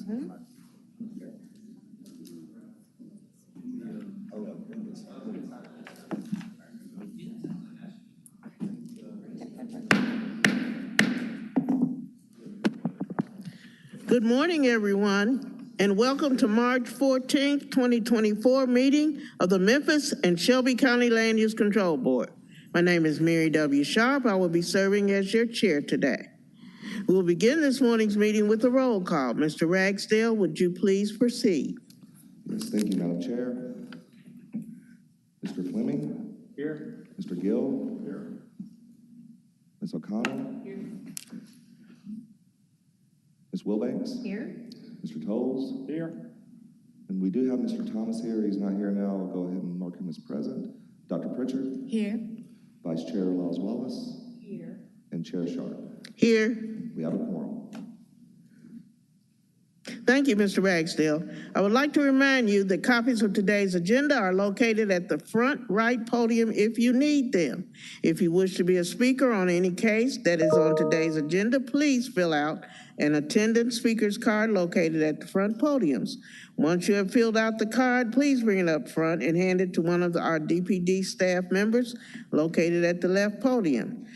Good morning, everyone, and welcome to March 14th, 2024 meeting of the Memphis and Shelby County Land Use Control Board. My name is Mary W. Sharp. I will be serving as your chair today. We will begin this morning's meeting with a roll call. Mr. Ragsdale, would you please proceed? Yes, thank you, Madam Chair. Mr. Fleming? Here. Mr. Gill? Here. Ms. O'Connell? Here. Ms. Wilbanks? Here. Mr. Tolles? Here. And we do have Mr. Thomas here. He's not here now. I'll go ahead and mark him as present. Dr. Pritchard? Here. Vice Chair Laws Wallace? Here. And Chair Sharp. Here. We have a quorum. Thank you, Mr. Ragsdale. I would like to remind you that copies of today's agenda are located at the front right podium if you need them. If you wish to be a speaker on any case that is on today's agenda, please fill out an attendance speaker's card located at the front podiums. Once you have filled out the card, please bring it up front and hand it to one of our DPD staff members located at the left podium.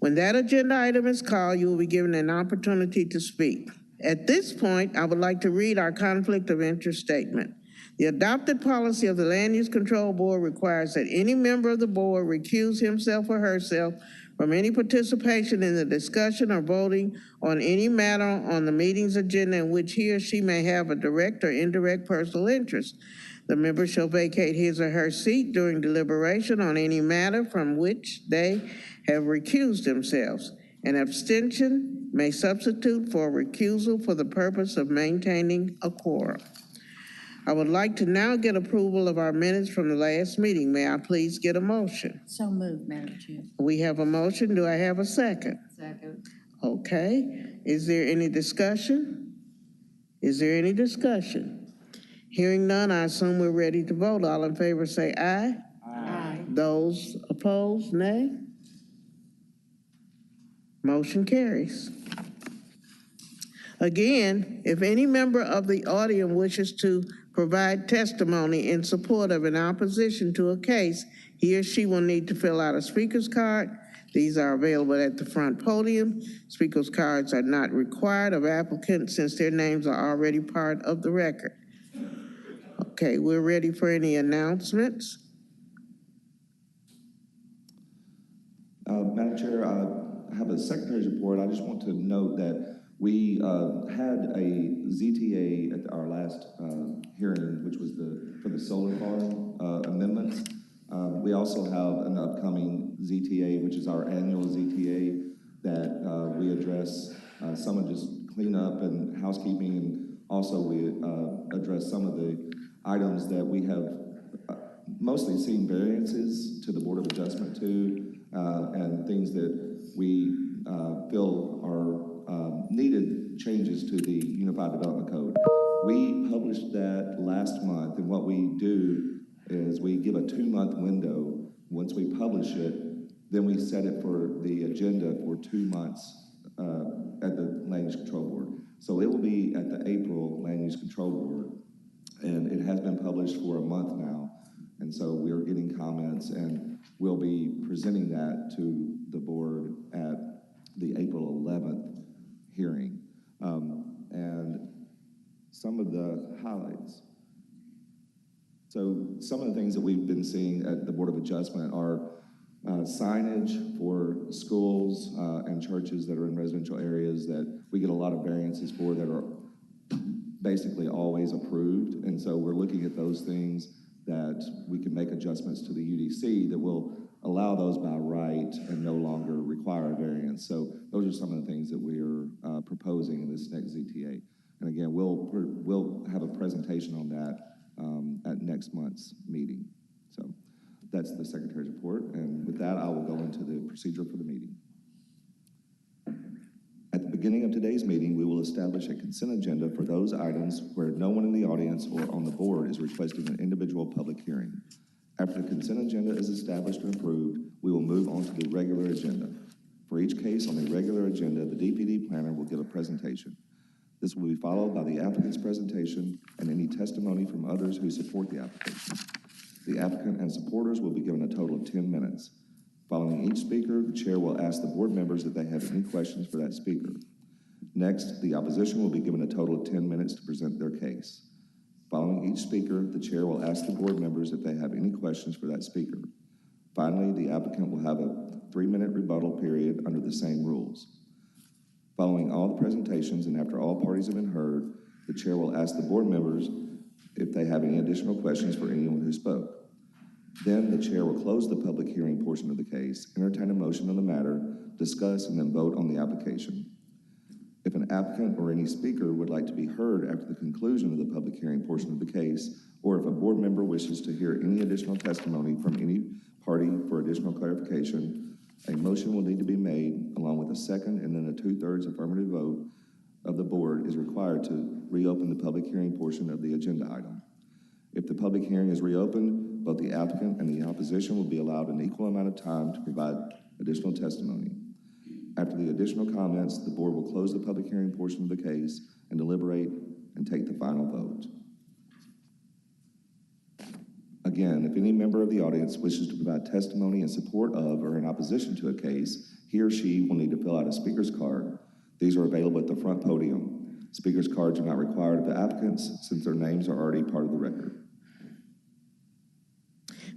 When that agenda item is called, you will be given an opportunity to speak. At this point, I would like to read our conflict of interest statement. The adopted policy of the Land Use Control Board requires that any member of the board recuse himself or herself from any participation in the discussion or voting on any matter on the meeting's agenda in which he or she may have a direct or indirect personal interest. The member shall vacate his or her seat during deliberation on any matter from which they have recused themselves. An abstention may substitute for a recusal for the purpose of maintaining a quorum. I would like to now get approval of our minutes from the last meeting. May I please get a motion? So moved, Madam Chair. We have a motion. Do I have a second? Second. Okay. Is there any discussion? Is there any discussion? Hearing none, I assume we're ready to vote. All in favor say aye. Aye. Those opposed, nay. Motion carries. Again, if any member of the audience wishes to provide testimony in support of an opposition to a case, he or she will need to fill out a speaker's card. These are available at the front podium. Speaker's cards are not required of applicants since their names are already part of the record. Okay, we're ready for any announcements. Madam Chair, I have a secretary's report. I just want to note that we had a ZTA at our last hearing, which was for the solar farm amendments. We also have an upcoming ZTA, which is our annual ZTA that we address some of just cleanup and housekeeping, and also we address some of the items that we have mostly seen variances to the Board of Adjustment to, and things that we feel are needed changes to the Unified Development Code. We published that last month, and what we do is we give a 2-month window. Once we publish it, then we set it for the agenda for 2 months at the Land Use Control Board. So it will be at the April Land Use Control Board, and it has been published for a month now. And so we're getting comments, and we'll be presenting that to the board at the April 11th hearing. And some of the highlights. So some of the things that we've been seeing at the Board of Adjustment are signage for schools and churches that are in residential areas that we get a lot of variances for that are basically always approved. And so we're looking at those things that we can make adjustments to the UDC that will allow those by right and no longer require a variance. So those are some of the things that we are proposing in this next ZTA. And again, we'll have a presentation on that at next month's meeting. So that's the Secretary's report. And with that, I will go into the procedure for the meeting. At the beginning of today's meeting, we will establish a consent agenda for those items where no one in the audience or on the board is requesting an individual public hearing. After the consent agenda is established and approved, we will move on to the regular agenda. For each case on the regular agenda, the DPD planner will give a presentation. This will be followed by the applicant's presentation and any testimony from others who support the application. The applicant and supporters will be given a total of 10 minutes. Following each speaker, the chair will ask the board members if they have any questions for that speaker. Next, the opposition will be given a total of 10 minutes to present their case. Following each speaker, the chair will ask the board members if they have any questions for that speaker. Finally, the applicant will have a 3-minute rebuttal period under the same rules. Following all the presentations and after all parties have been heard, the chair will ask the board members if they have any additional questions for anyone who spoke. Then the chair will close the public hearing portion of the case, entertain a motion on the matter, discuss, and then vote on the application. If an applicant or any speaker would like to be heard after the conclusion of the public hearing portion of the case, or if a board member wishes to hear any additional testimony from any party for additional clarification, a motion will need to be made along with a second and then a 2/3 affirmative vote of the board is required to reopen the public hearing portion of the agenda item. If the public hearing is reopened, both the applicant and the opposition will be allowed an equal amount of time to provide additional testimony. After the additional comments, the board will close the public hearing portion of the case and deliberate and take the final vote. Again, if any member of the audience wishes to provide testimony in support of or in opposition to a case, he or she will need to fill out a speaker's card. These are available at the front podium. Speaker's cards are not required of the applicants since their names are already part of the record.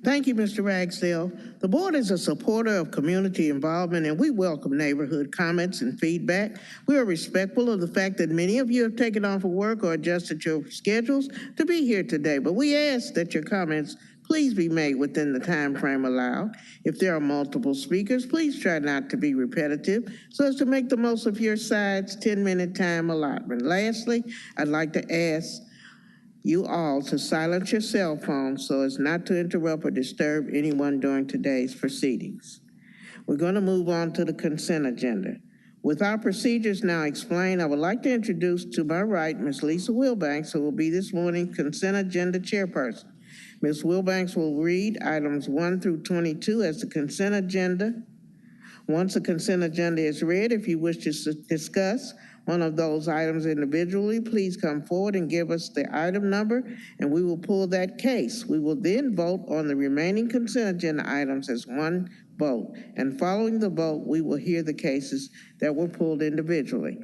Thank you, Mr. Ragsdale. The board is a supporter of community involvement, and we welcome neighborhood comments and feedback. We are respectful of the fact that many of you have taken off of work or adjusted your schedules to be here today, but we ask that your comments please be made within the time frame allowed. If there are multiple speakers, please try not to be repetitive so as to make the most of your side's 10-minute time allotment. Lastly, I'd like to ask you all to silence your cell phones so as not to interrupt or disturb anyone during today's proceedings. We're going to move on to the consent agenda. With our procedures now explained, I would like to introduce to my right Ms. Lisa Wilbanks, who will be this morning's consent agenda chairperson. Ms. Wilbanks will read items 1 through 22 as the consent agenda. Once the consent agenda is read, if you wish to discuss one of those items individually, please come forward and give us the item number, and we will pull that case. We will then vote on the remaining consent agenda items as one vote, and following the vote, we will hear the cases that were pulled individually.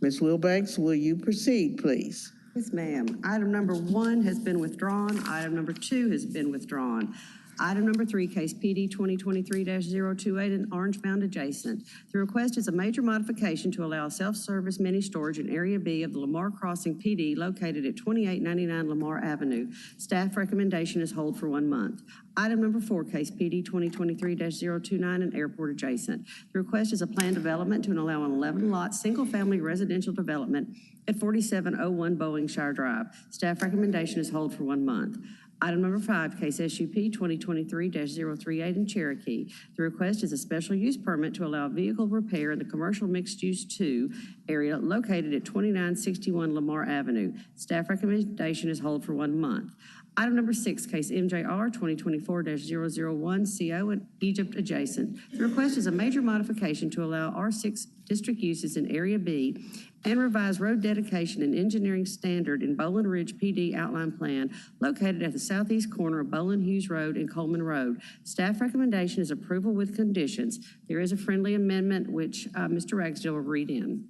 Ms. Wilbanks, will you proceed, please? Yes, ma'am. Item number 1 has been withdrawn. Item number 2 has been withdrawn. Item number 3, case PD 2023-028 and Orange Mound adjacent. The request is a major modification to allow self-service mini storage in Area B of the Lamar Crossing PD located at 2899 Lamar Avenue. Staff recommendation is hold for 1 month. Item number 4, case PD 2023-029 and airport adjacent. The request is a planned development to allow an 11-lot single-family residential development at 4701 Boeingshire Drive. Staff recommendation is hold for 1 month. Item number 5, case SUP 2023-038 in Cherokee. The request is a special use permit to allow vehicle repair in the commercial mixed-use 2 area located at 2961 Lamar Avenue. Staff recommendation is hold for 1 month. Item number 6, case MJR 2024-001 CO and Egypt adjacent. The request is a major modification to allow R6 district uses in Area B and revise road dedication and engineering standard in Bowling Ridge PD outline plan located at the southeast corner of Bowling Hughes Road and Coleman Road. Staff recommendation is approval with conditions. There is a friendly amendment which Mr. Ragsdale will read in.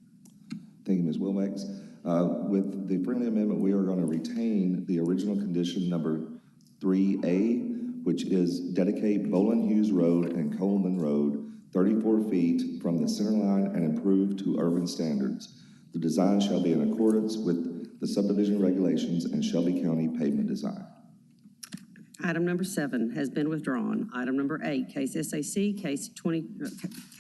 Thank you, Ms. Wilbanks. With the friendly amendment, we are going to retain the original condition number 3A, which is dedicate Bowling Hughes Road and Coleman Road 34 feet from the center line and improve to urban standards. The design shall be in accordance with the subdivision regulations and Shelby County pavement design. Item number 7 has been withdrawn. Item number 8, case SAC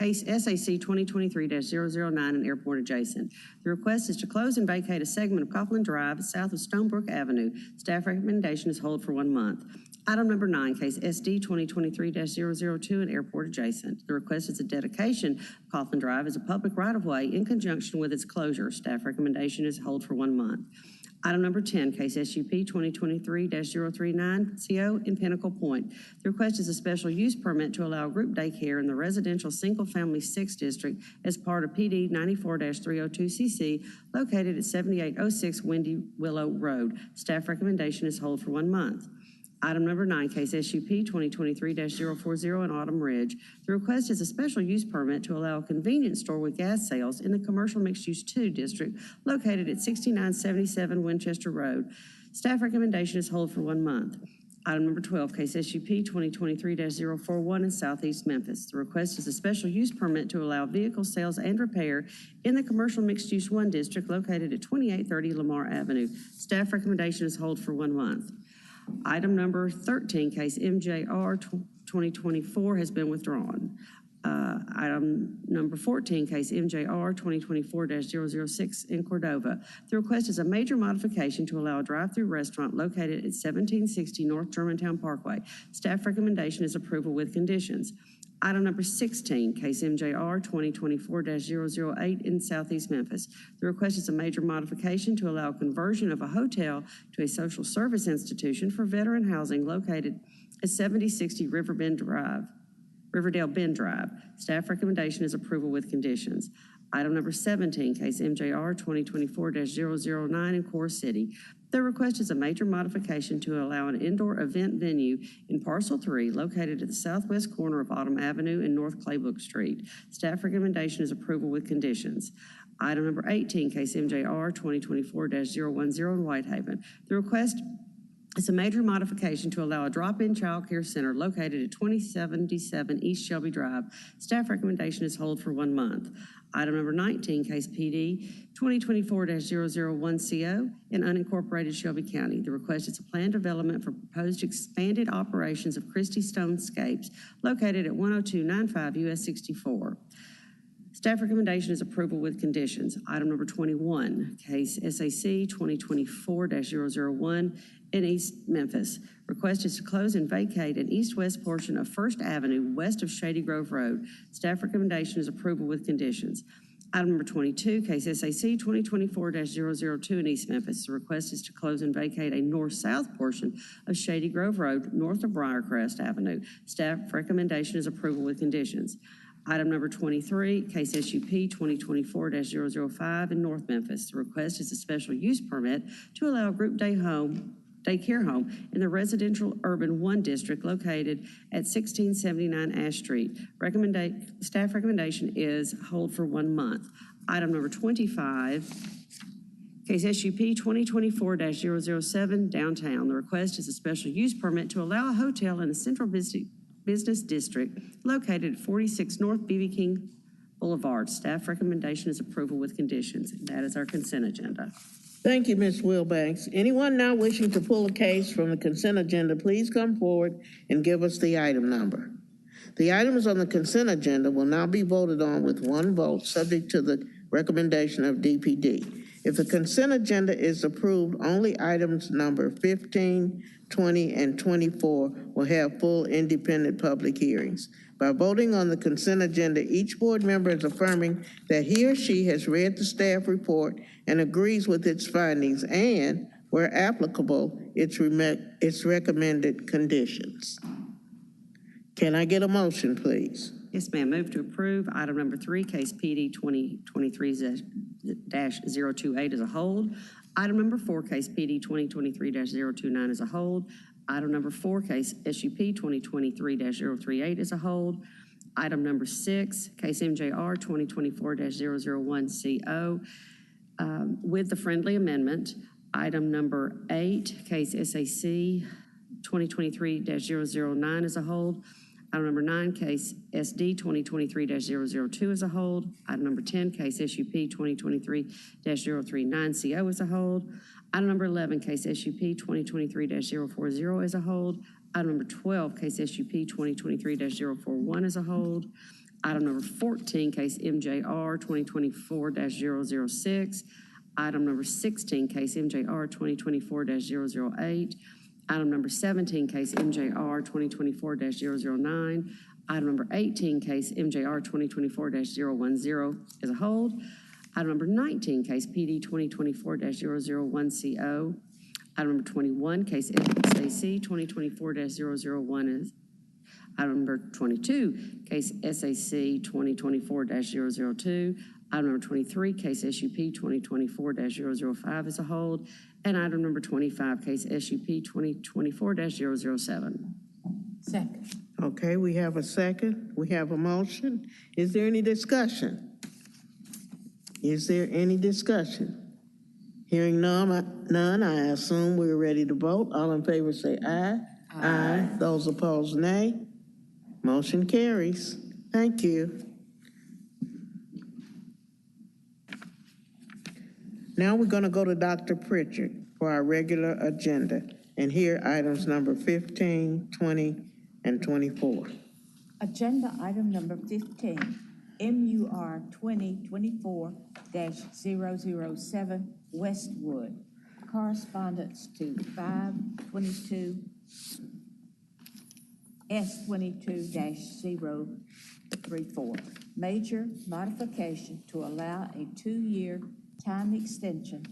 2023-009 and airport adjacent. The request is to close and vacate a segment of Copeland Drive south of Stonebrook Avenue. Staff recommendation is hold for 1 month. Item number 9, case SD 2023-002 and airport adjacent. The request is a dedication of Copeland Drive as a public right-of-way in conjunction with its closure. Staff recommendation is hold for 1 month. Item number 10, case SUP 2023-039, CO in Pinnacle Point. The request is a special use permit to allow group daycare in the residential single-family 6 district as part of PD 94-302CC located at 7806 Windy Willow Road. Staff recommendation is hold for 1 month. Item number 9, case SUP 2023-040 in Autumn Ridge. The request is a special use permit to allow a convenience store with gas sales in the commercial mixed-use 2 district located at 6977 Winchester Road. Staff recommendation is hold for 1 month. Item number 12, case SUP 2023-041 in Southeast Memphis. The request is a special use permit to allow vehicle sales and repair in the commercial mixed-use 1 district located at 2830 Lamar Avenue. Staff recommendation is hold for 1 month. Item number 13, case MJR 2024 has been withdrawn. Item number 14, case MJR 2024-006 in Cordova. The request is a major modification to allow a drive-through restaurant located at 1760 North Germantown Parkway. Staff recommendation is approval with conditions. Item number 16, case MJR 2024-008 in Southeast Memphis. The request is a major modification to allow conversion of a hotel to a social service institution for veteran housing located at 7060 Riverdale Bend Drive. Staff recommendation is approval with conditions. Item number 17, case MJR 2024-009 in Core City. The request is a major modification to allow an indoor event venue in Parcel 3 located at the southwest corner of Autumn Avenue and North Claybrook Street. Staff recommendation is approval with conditions. Item number 18, case MJR 2024-010 in Whitehaven. The request is a major modification to allow a drop-in child care center located at 2077 East Shelby Drive. Staff recommendation is hold for 1 month. Item number 19, case PD 2024-001CO in unincorporated Shelby County. The request is a planned development for proposed expanded operations of Christie Stonescapes located at 10295 US 64. Staff recommendation is approval with conditions. Item number 21, case SAC 2024-001 in East Memphis. Request is to close and vacate an east-west portion of First Avenue west of Shady Grove Road. Staff recommendation is approval with conditions. Item number 22, case SAC 2024-002 in East Memphis. The request is to close and vacate a north-south portion of Shady Grove Road north of Briarcrest Avenue. Staff recommendation is approval with conditions. Item number 23, case SUP 2024-005 in North Memphis. The request is a special use permit to allow a group daycare home in the residential urban 1 district located at 1679 Ash Street. Staff recommendation is hold for 1 month. Item number 25, case SUP 2024-007 downtown. The request is a special use permit to allow a hotel in the central business district located at 46 North B.B. King Boulevard. Staff recommendation is approval with conditions. That is our consent agenda. Thank you, Ms. Wilbanks. Anyone now wishing to pull a case from the consent agenda, please come forward and give us the item number. The items on the consent agenda will now be voted on with 1 vote, subject to the recommendation of DPD. If the consent agenda is approved, only items number 15, 20, and 24 will have full independent public hearings. By voting on the consent agenda, each board member is affirming that he or she has read the staff report and agrees with its findings and, where applicable, its recommended conditions. Can I get a motion, please? Yes, ma'am. Move to approve item number 3, case PD 2023-028 as a hold. Item number 4, case PD 2023-029 as a hold. Item number 4, case SUP 2023-038 as a hold. Item number 6, case MJR 2024-001CO with the friendly amendment. Item number 8, case SAC 2023-009 as a hold. Item number 9, case SD 2023-002 as a hold. Item number 10, case SUP 2023-039CO as a hold. Item number 11, case SUP 2023-040 as a hold. Item number 12, case SUP 2023-041 as a hold. Item number 14, case MJR 2024-006. Item number 16, case MJR 2024-008. Item number 17, case MJR 2024-009. Item number 18, case MJR 2024-010 as a hold. Item number 19, case PD 2024-001CO. Item number 21, case SAC 2024-001 is. Item number 22, case SAC 2024-002. Item number 23, case SUP 2024-005 is a hold. And item number 25, case SUP 2024-007. Second. Okay, we have a second. We have a motion. Is there any discussion? Is there any discussion? Hearing none, I assume we're ready to vote. All in favor say aye. Aye. Those opposed, nay. Motion carries. Thank you. Now we're going to go to Dr. Pritchard for our regular agenda and hear items number 15, 20, and 24. Agenda item number 15, MUR 2024-007 Westwood. Correspondence to 522 S22-034. Major modification to allow a 2-year time extension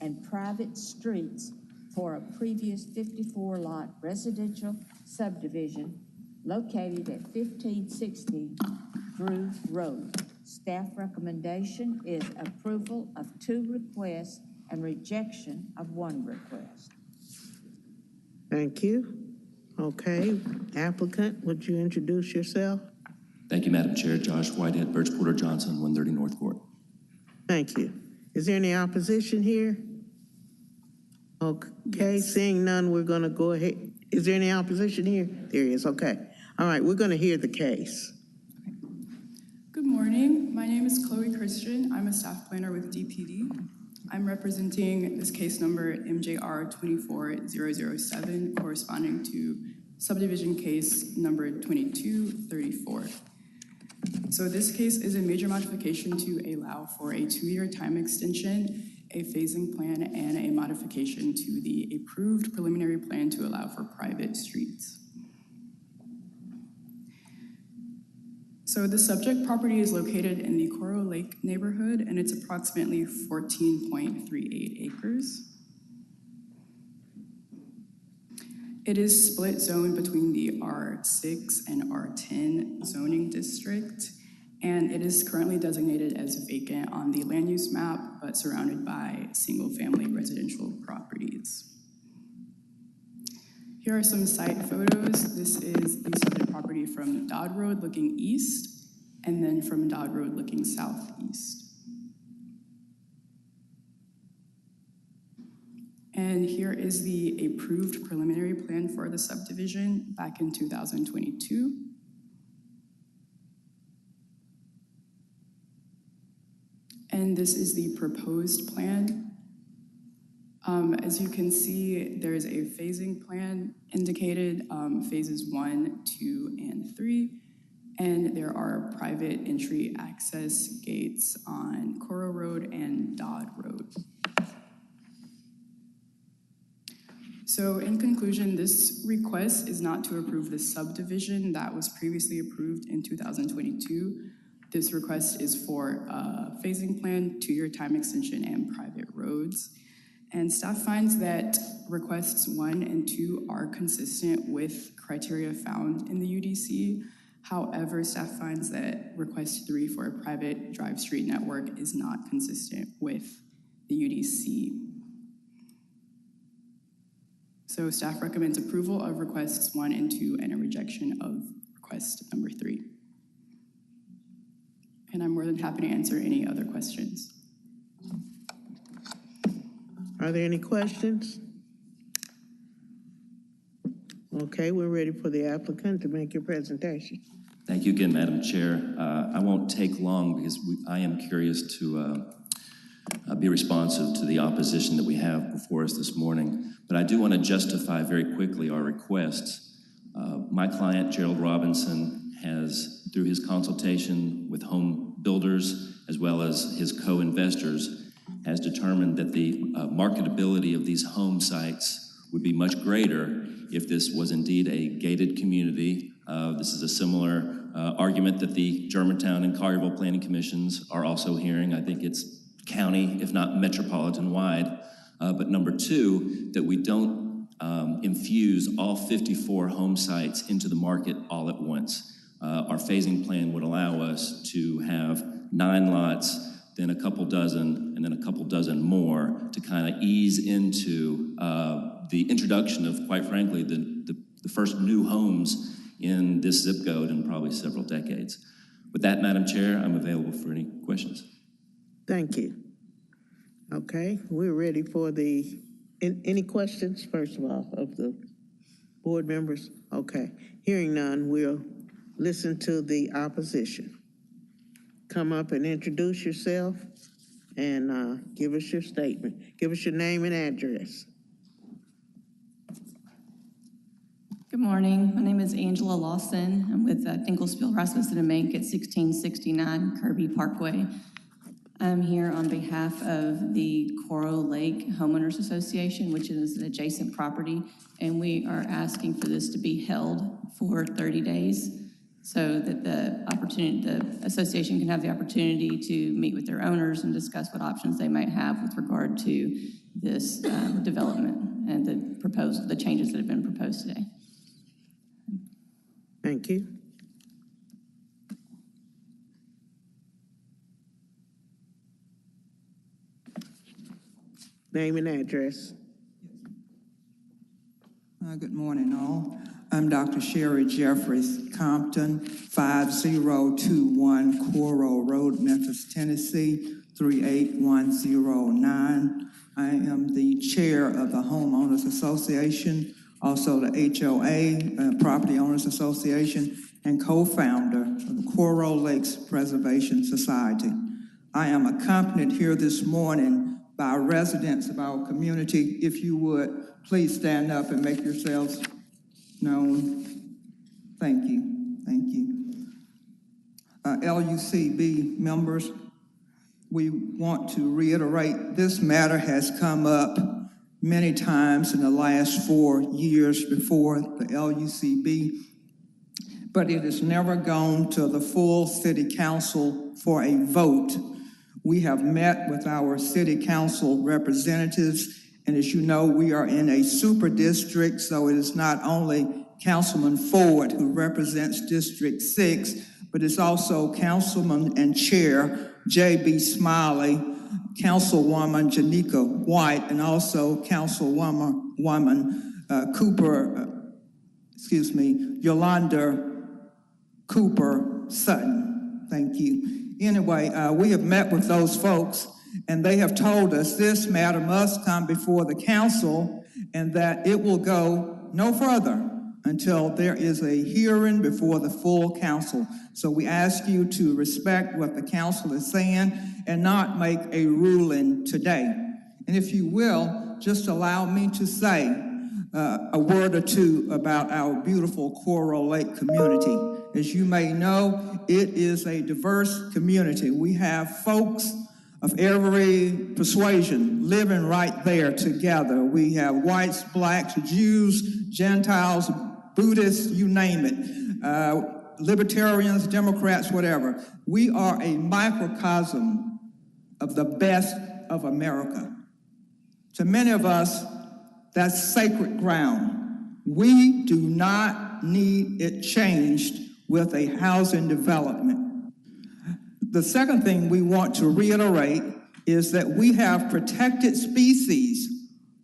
and private streets for a previous 54-lot residential subdivision located at 1560 Drew Road. Staff recommendation is approval of 2 requests and rejection of 1 request. Thank you. Okay, applicant, would you introduce yourself? Thank you, Madam Chair. Josh Whitehead, Birch Porter Johnson, 130 North Court. Thank you. Is there any opposition here? Okay, seeing none, we're going to go ahead. Is there any opposition here? There is, okay. All right, we're going to hear the case. Good morning. My name is Chloe Christian. I'm a staff planner with DPD. I'm representing this case number MJR 24007, corresponding to subdivision case number 2234. So this case is a major modification to allow for a 2-year time extension, a phasing plan, and a modification to the approved preliminary plan to allow for private streets. So the subject property is located in the Coral Lake neighborhood, and it's approximately 14.38 acres. It is split zone between the R6 and R10 zoning district, and it is currently designated as vacant on the land use map, but surrounded by single-family residential properties. Here are some site photos. This is the subject property from Dodd Road looking east, and then from Dodd Road looking southeast. And here is the approved preliminary plan for the subdivision back in 2022. And this is the proposed plan. As you can see, there is a phasing plan indicated, phases 1, 2, and 3. And there are private entry access gates on Coral Road and Dodd Road. So in conclusion, this request is not to approve the subdivision that was previously approved in 2022. This request is for a phasing plan, 2-year time extension, and private roads. And staff finds that requests 1 and 2 are consistent with criteria found in the UDC. However, staff finds that request 3 for a private drive street network is not consistent with the UDC. So staff recommends approval of requests 1 and 2 and a rejection of request number 3. And I'm more than happy to answer any other questions. Are there any questions? Okay, we're ready for the applicant to make your presentation. Thank you again, Madam Chair. I won't take long because I am curious to be responsive to the opposition that we have before us this morning. But I do want to justify very quickly our requests. My client, Gerald Robinson, has, through his consultation with home builders as well as his co-investors, has determined that the marketability of these home sites would be much greater if this was indeed a gated community. This is a similar argument that the Germantown and Collierville Planning Commissions are also hearing. I think it's county, if not metropolitan-wide. But number two, that we don't infuse all 54 home sites into the market all at once. Our phasing plan would allow us to have 9 lots, then a couple dozen, and then a couple dozen more to kind of ease into the introduction of, quite frankly, the first new homes in this zip code in probably several decades. With that, Madam Chair, I'm available for any questions. Thank you. Okay, we're ready for any questions, first of all, of the board members? Okay, hearing none, we'll listen to the opposition. Come up and introduce yourself and give us your statement. Give us your name and address. Good morning. My name is Angela Lawson. I'm with Dinkelspiel, Rasmussen and Mink at 1669 Kirby Parkway. I'm here on behalf of the Coral Lake Homeowners Association, which is an adjacent property, and we are asking for this to be held for 30 days so that the association can have the opportunity to meet with their owners and discuss what options they might have with regard to this development and the changes that have been proposed today. Thank you. Name and address. Good morning, all. I'm Dr. Sherry Jeffries, Compton, 5021 Coral Road, Memphis, Tennessee, 38109. I am the chair of the Homeowners Association, also the HOA, Property Owners Association, and co-founder of the Coral Lakes Preservation Society. I am accompanied here this morning by residents of our community. If you would, please stand up and make yourselves known. Thank you, thank you. LUCB members, we want to reiterate this matter has come up many times in the last 4 years before the LUCB, but it has never gone to the full city council for a vote. We have met with our city council representatives, and as you know, we are in a super district, so it is not only Councilman Ford who represents District 6, but it's also Councilman and Chair J.B. Smiley, Councilwoman Janika White, and also Councilwoman Yolanda Cooper Sutton. Thank you. Anyway, we have met with those folks, and they have told us this matter must come before the council and that it will go no further until there is a hearing before the full council. So we ask you to respect what the council is saying and not make a ruling today. And if you will, just allow me to say a word or two about our beautiful Coral Lake community. As you may know, it is a diverse community. We have folks of every persuasion living right there together. We have whites, blacks, Jews, Gentiles, Buddhists, you name it, libertarians, Democrats, whatever. We are a microcosm of the best of America. To many of us, that's sacred ground. We do not need it changed with a housing development. The second thing we want to reiterate is that we have protected species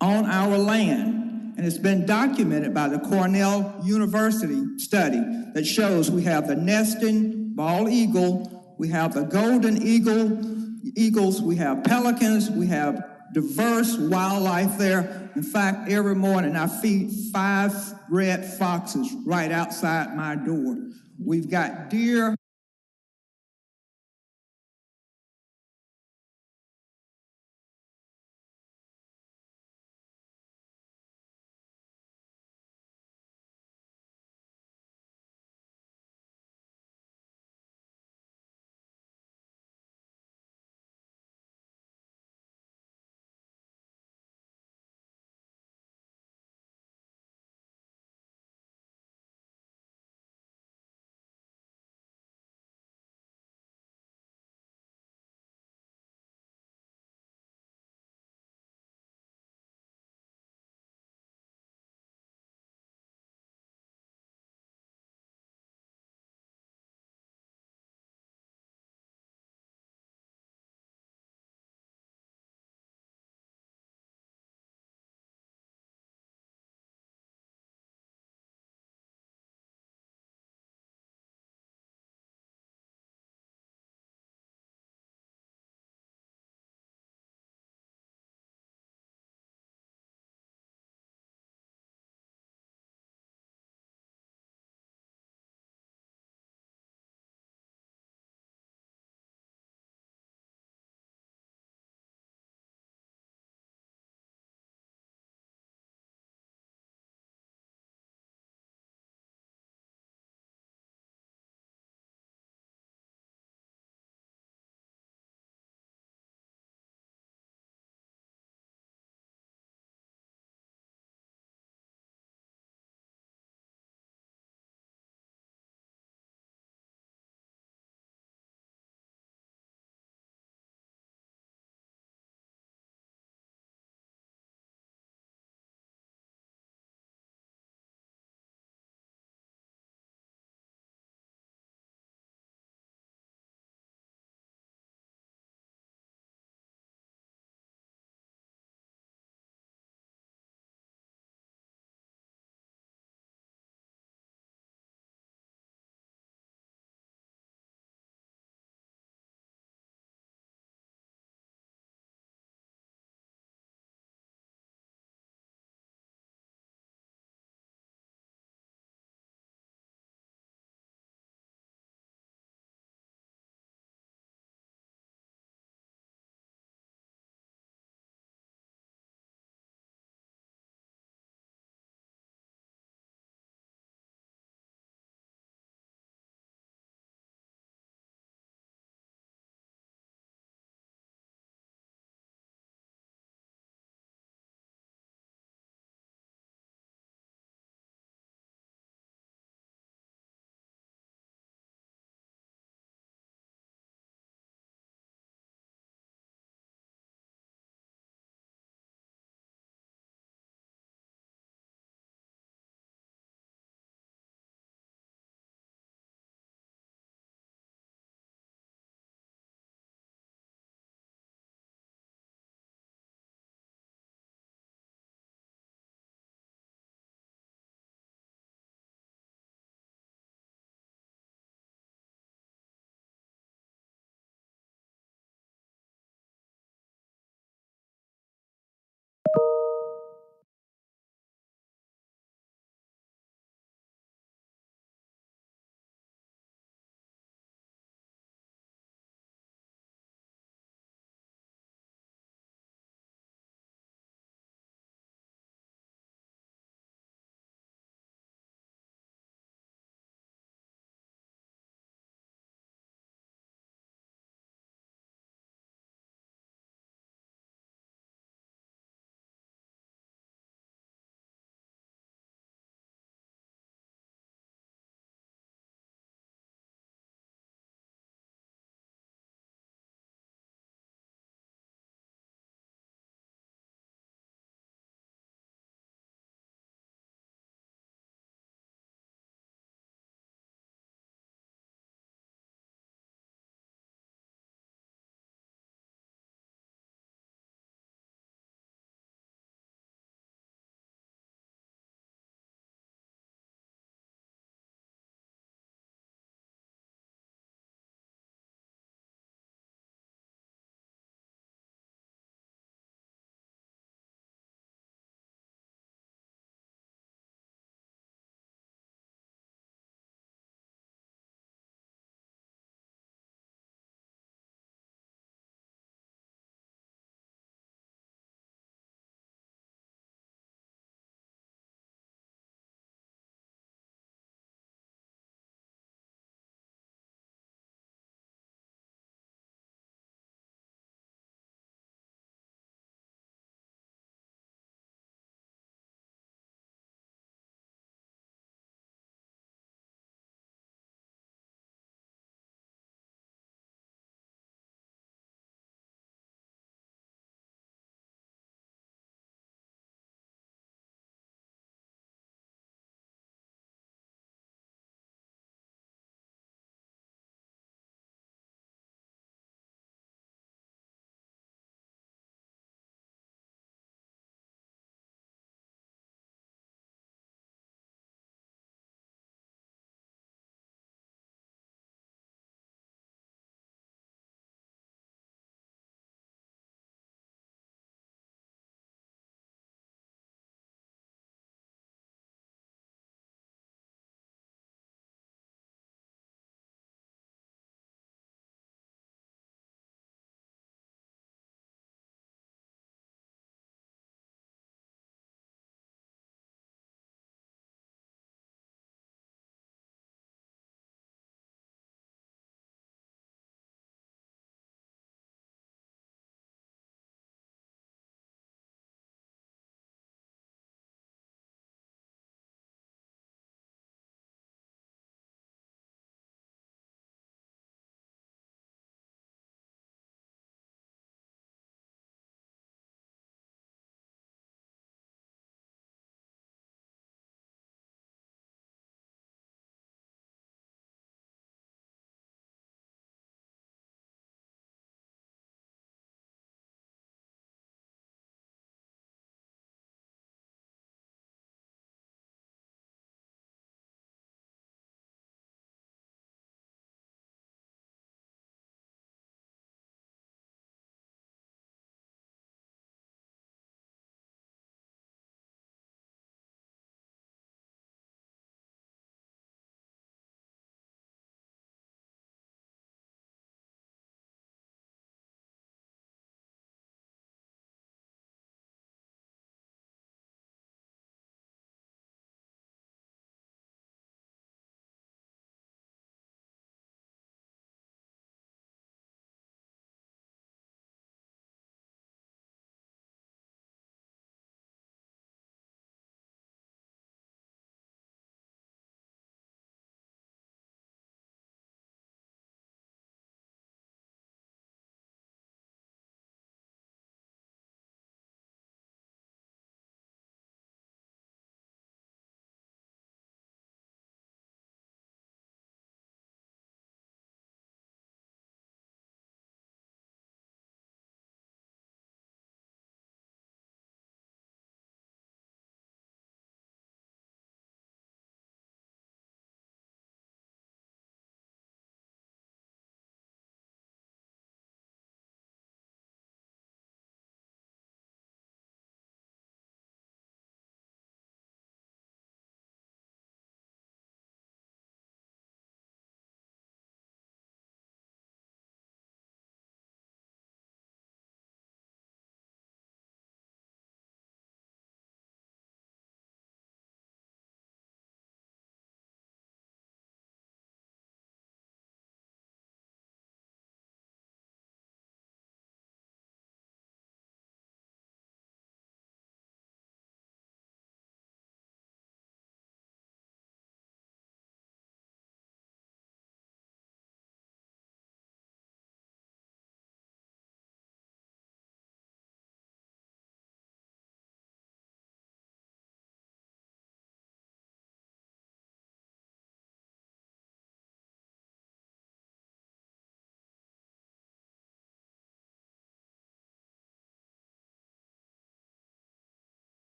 on our land, and it's been documented by the Cornell University study that shows we have the nesting bald eagle, we have the golden eagles, we have pelicans, we have diverse wildlife there. In fact, every morning I feed 5 red foxes right outside my door. We've got deer.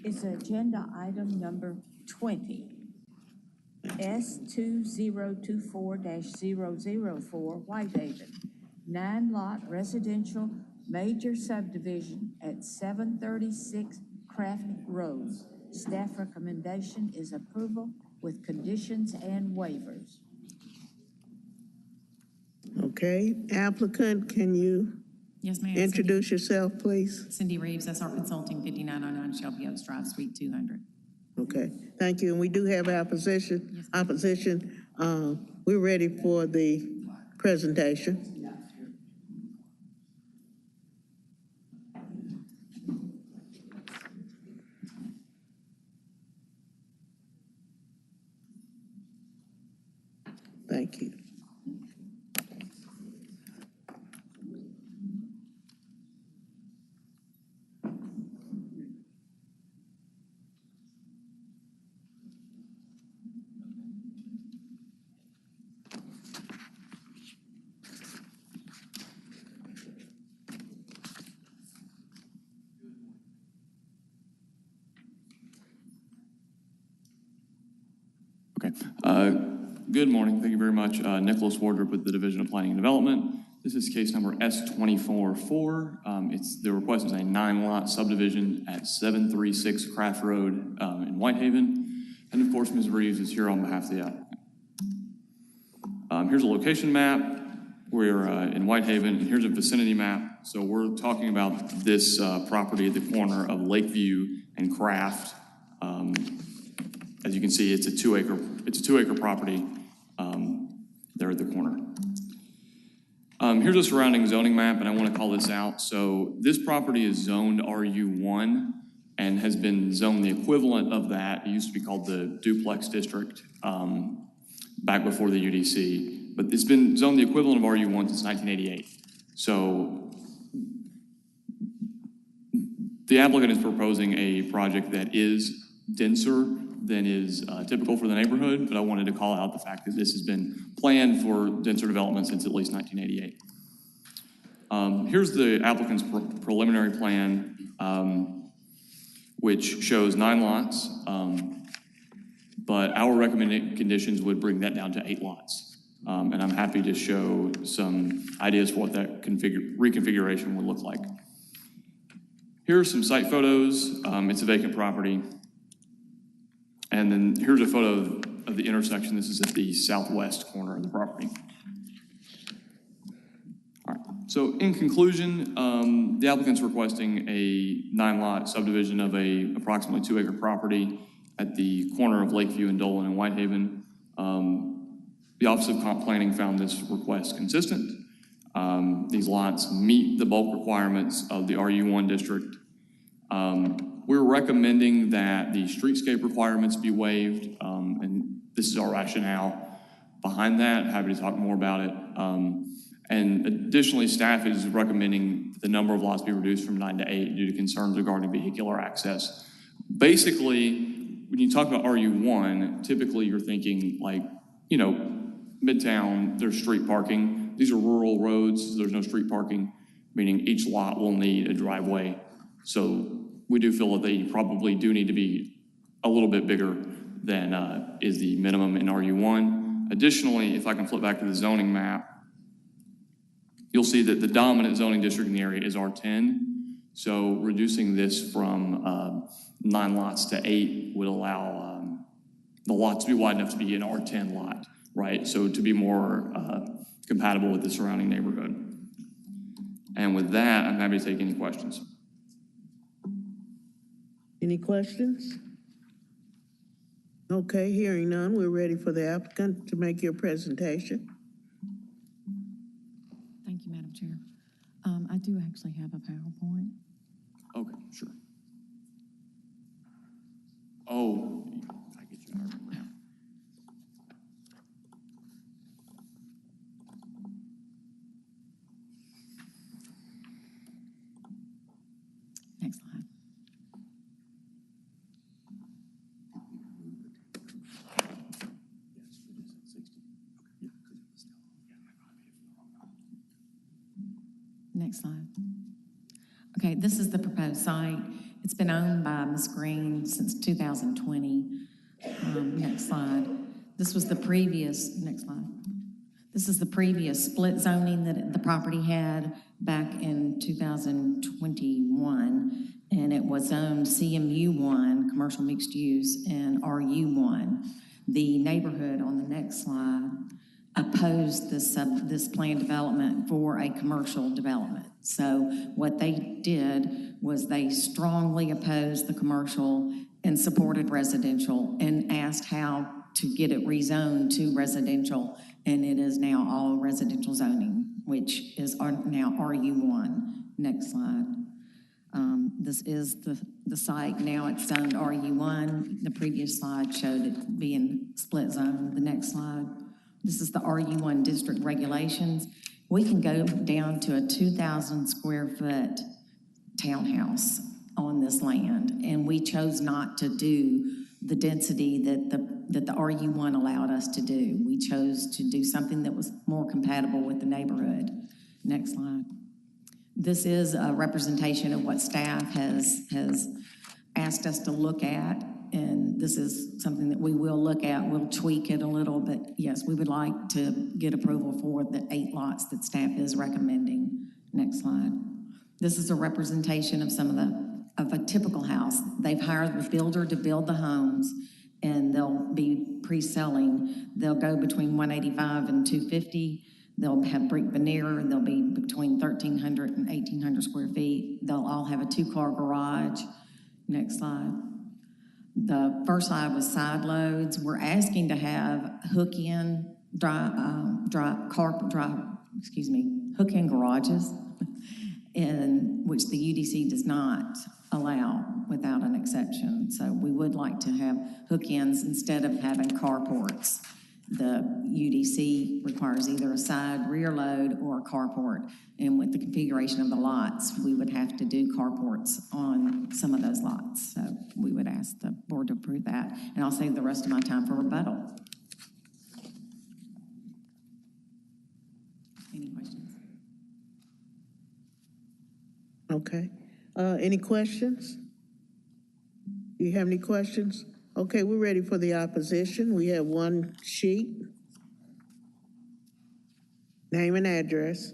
is agenda item number 20, S2024-004, Whitehaven, 9-lot residential major subdivision at 736 Craft Road. Staff recommendation is approval with conditions and waivers. Okay, applicant, can you Yes, ma'am. introduce yourself, please? Cindy Reeves, SR Consulting, 5909 Shelby Oaks Drive, Suite 200. Okay, thank you. And we do have opposition. We're ready for the presentation. Thank you. Okay. Good morning. Thank you very much. Nicholas Wardrop with the Division of Planning and Development. This is case number S24-4. The request is a 9-lot subdivision at 736 Craft Road in Whitehaven. And of course, Ms. Reeves is here on behalf of the applicant. Here's a location map. We're in Whitehaven, and here's a vicinity map. So we're talking about this property at the corner of Lakeview and Craft. As you can see, it's a 2-acre property there at the corner. Here's a surrounding zoning map, and I want to call this out. So this property is zoned RU1 and has been zoned the equivalent of that. It used to be called the duplex district back before the UDC, but it's been zoned the equivalent of RU1 since 1988. So the applicant is proposing a project that is denser than is typical for the neighborhood, but I wanted to call out the fact that this has been planned for denser development since at least 1988. Here's the applicant's preliminary plan, which shows 9 lots, but our recommended conditions would bring that down to 8 lots. And I'm happy to show some ideas for what that reconfiguration would look like. Here are some site photos. It's a vacant property. And then here's a photo of the intersection. This is at the southwest corner of the property. All right, so in conclusion, the applicant's requesting a 9-lot subdivision of a approximately 2-acre property at the corner of Lakeview and Dolan and Whitehaven. The Office of Comp Planning found this request consistent. These lots meet the bulk requirements of the RU1 district. We're recommending that the streetscape requirements be waived, and this is our rationale behind that. Happy to talk more about it. And additionally, staff is recommending the number of lots be reduced from 9 to 8 due to concerns regarding vehicular access. Basically, when you talk about RU1, typically you're thinking like, you know, Midtown, there's street parking. These are rural roads, so there's no street parking, meaning each lot will need a driveway. So we do feel that they probably do need to be a little bit bigger than is the minimum in RU1. Additionally, if I can flip back to the zoning map, you'll see that the dominant zoning district in the area is R10. So reducing this from 9 lots to 8 would allow the lot to be wide enough to be an R10 lot, right? So to be more compatible with the surrounding neighborhood. And with that, I'm happy to take any questions. Any questions? Okay, hearing none, we're ready for the applicant to make your presentation. Thank you, Madam Chair. I do actually have a PowerPoint. Okay, sure. Oh, I get you. Now. Next slide. Next slide. Okay, this is the proposed site. It's been owned by Ms. Green since 2020. Next slide. This was the previous, next slide. This is the previous split zoning that the property had back in 2021, and it was zoned CMU1, commercial mixed use, and RU1. The neighborhood on the next slide opposed this planned development for a commercial development. So what they did was they strongly opposed the commercial and supported residential and asked how to get it rezoned to residential, and it is now all residential zoning, which is now RU1. Next slide. This is the site. Now it's zoned RU1. The previous slide showed it being split zone. The next slide. This is the RU1 district regulations. We can go down to a 2,000 square foot townhouse on this land, and we chose not to do the density that the RU1 allowed us to do. We chose to do something that was more compatible with the neighborhood. Next slide. This is a representation of what staff has asked us to look at, and this is something that we will look at. We'll tweak it a little, but yes, we would like to get approval for the 8 lots that staff is recommending. Next slide. This is a representation of of a typical house. They've hired the builder to build the homes, and they'll be pre-selling. They'll go between 185 and 250. They'll have brick veneer. They'll be between 1,300 and 1,800 square feet. They'll all have a 2-car garage. Next slide. The first slide was side loads. We're asking to have hook-in hook-in garages, in which the UDC does not allow without an exception. So we would like to have hook-ins instead of having carports. The UDC requires either a side rear load or a carport. And with the configuration of the lots, we would have to do carports on some of those lots. So we would ask the board to approve that. And I'll save the rest of my time for rebuttal. Any questions? Okay. Any questions? Do you have any questions? Okay, we're ready for the opposition. We have one sheet. Name and address.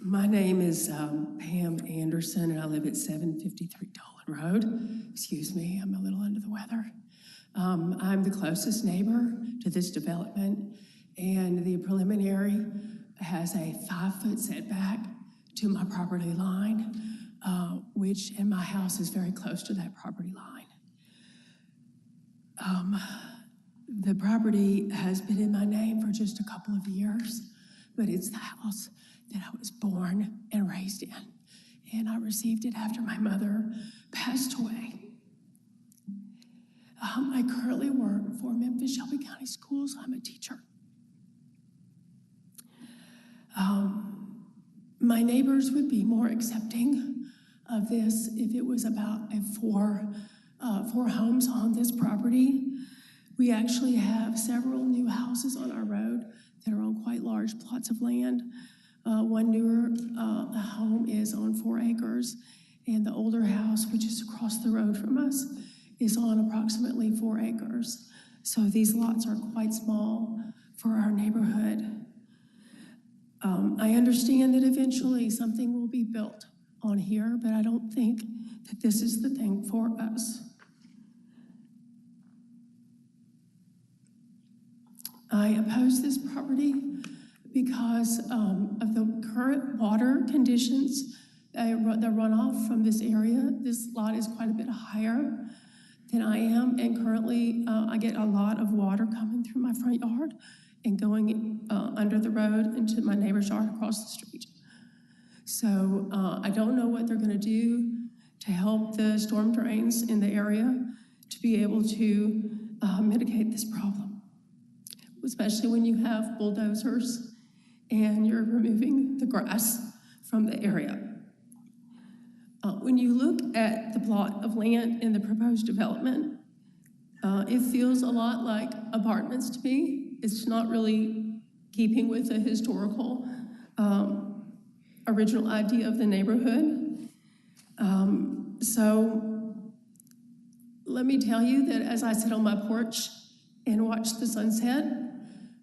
My name is Pam Anderson, and I live at 753 Dolan Road. Excuse me, I'm a little under the weather. I'm the closest neighbor to this development, and the preliminary has a 5-foot setback to my property line, and my house is very close to that property line. The property has been in my name for just a couple of years, but it's the house that I was born and raised in, and I received it after my mother passed away. I currently work for Memphis Shelby County Schools. I'm a teacher. My neighbors would be more accepting of this if it was about four homes on this property. We actually have several new houses on our road that are on quite large plots of land. One newer home is on 4 acres, and the older house, which is across the road from us, is on approximately 4 acres. So these lots are quite small for our neighborhood. I understand that eventually something will be built on here, but I don't think that this is the thing for us. I oppose this property because of the current water conditions, the runoff from this area. This lot is quite a bit higher than I am, and currently I get a lot of water coming through my front yard and going under the road into my neighbor's yard across the street. So I don't know what they're gonna do to help the storm drains in the area to be able to mitigate this problem, especially when you have bulldozers and you're removing the grass from the area. When you look at the plot of land in the proposed development, it feels a lot like apartments to me. It's not really keeping with the historical original idea of the neighborhood. So let me tell you that as I sit on my porch and watch the sunset,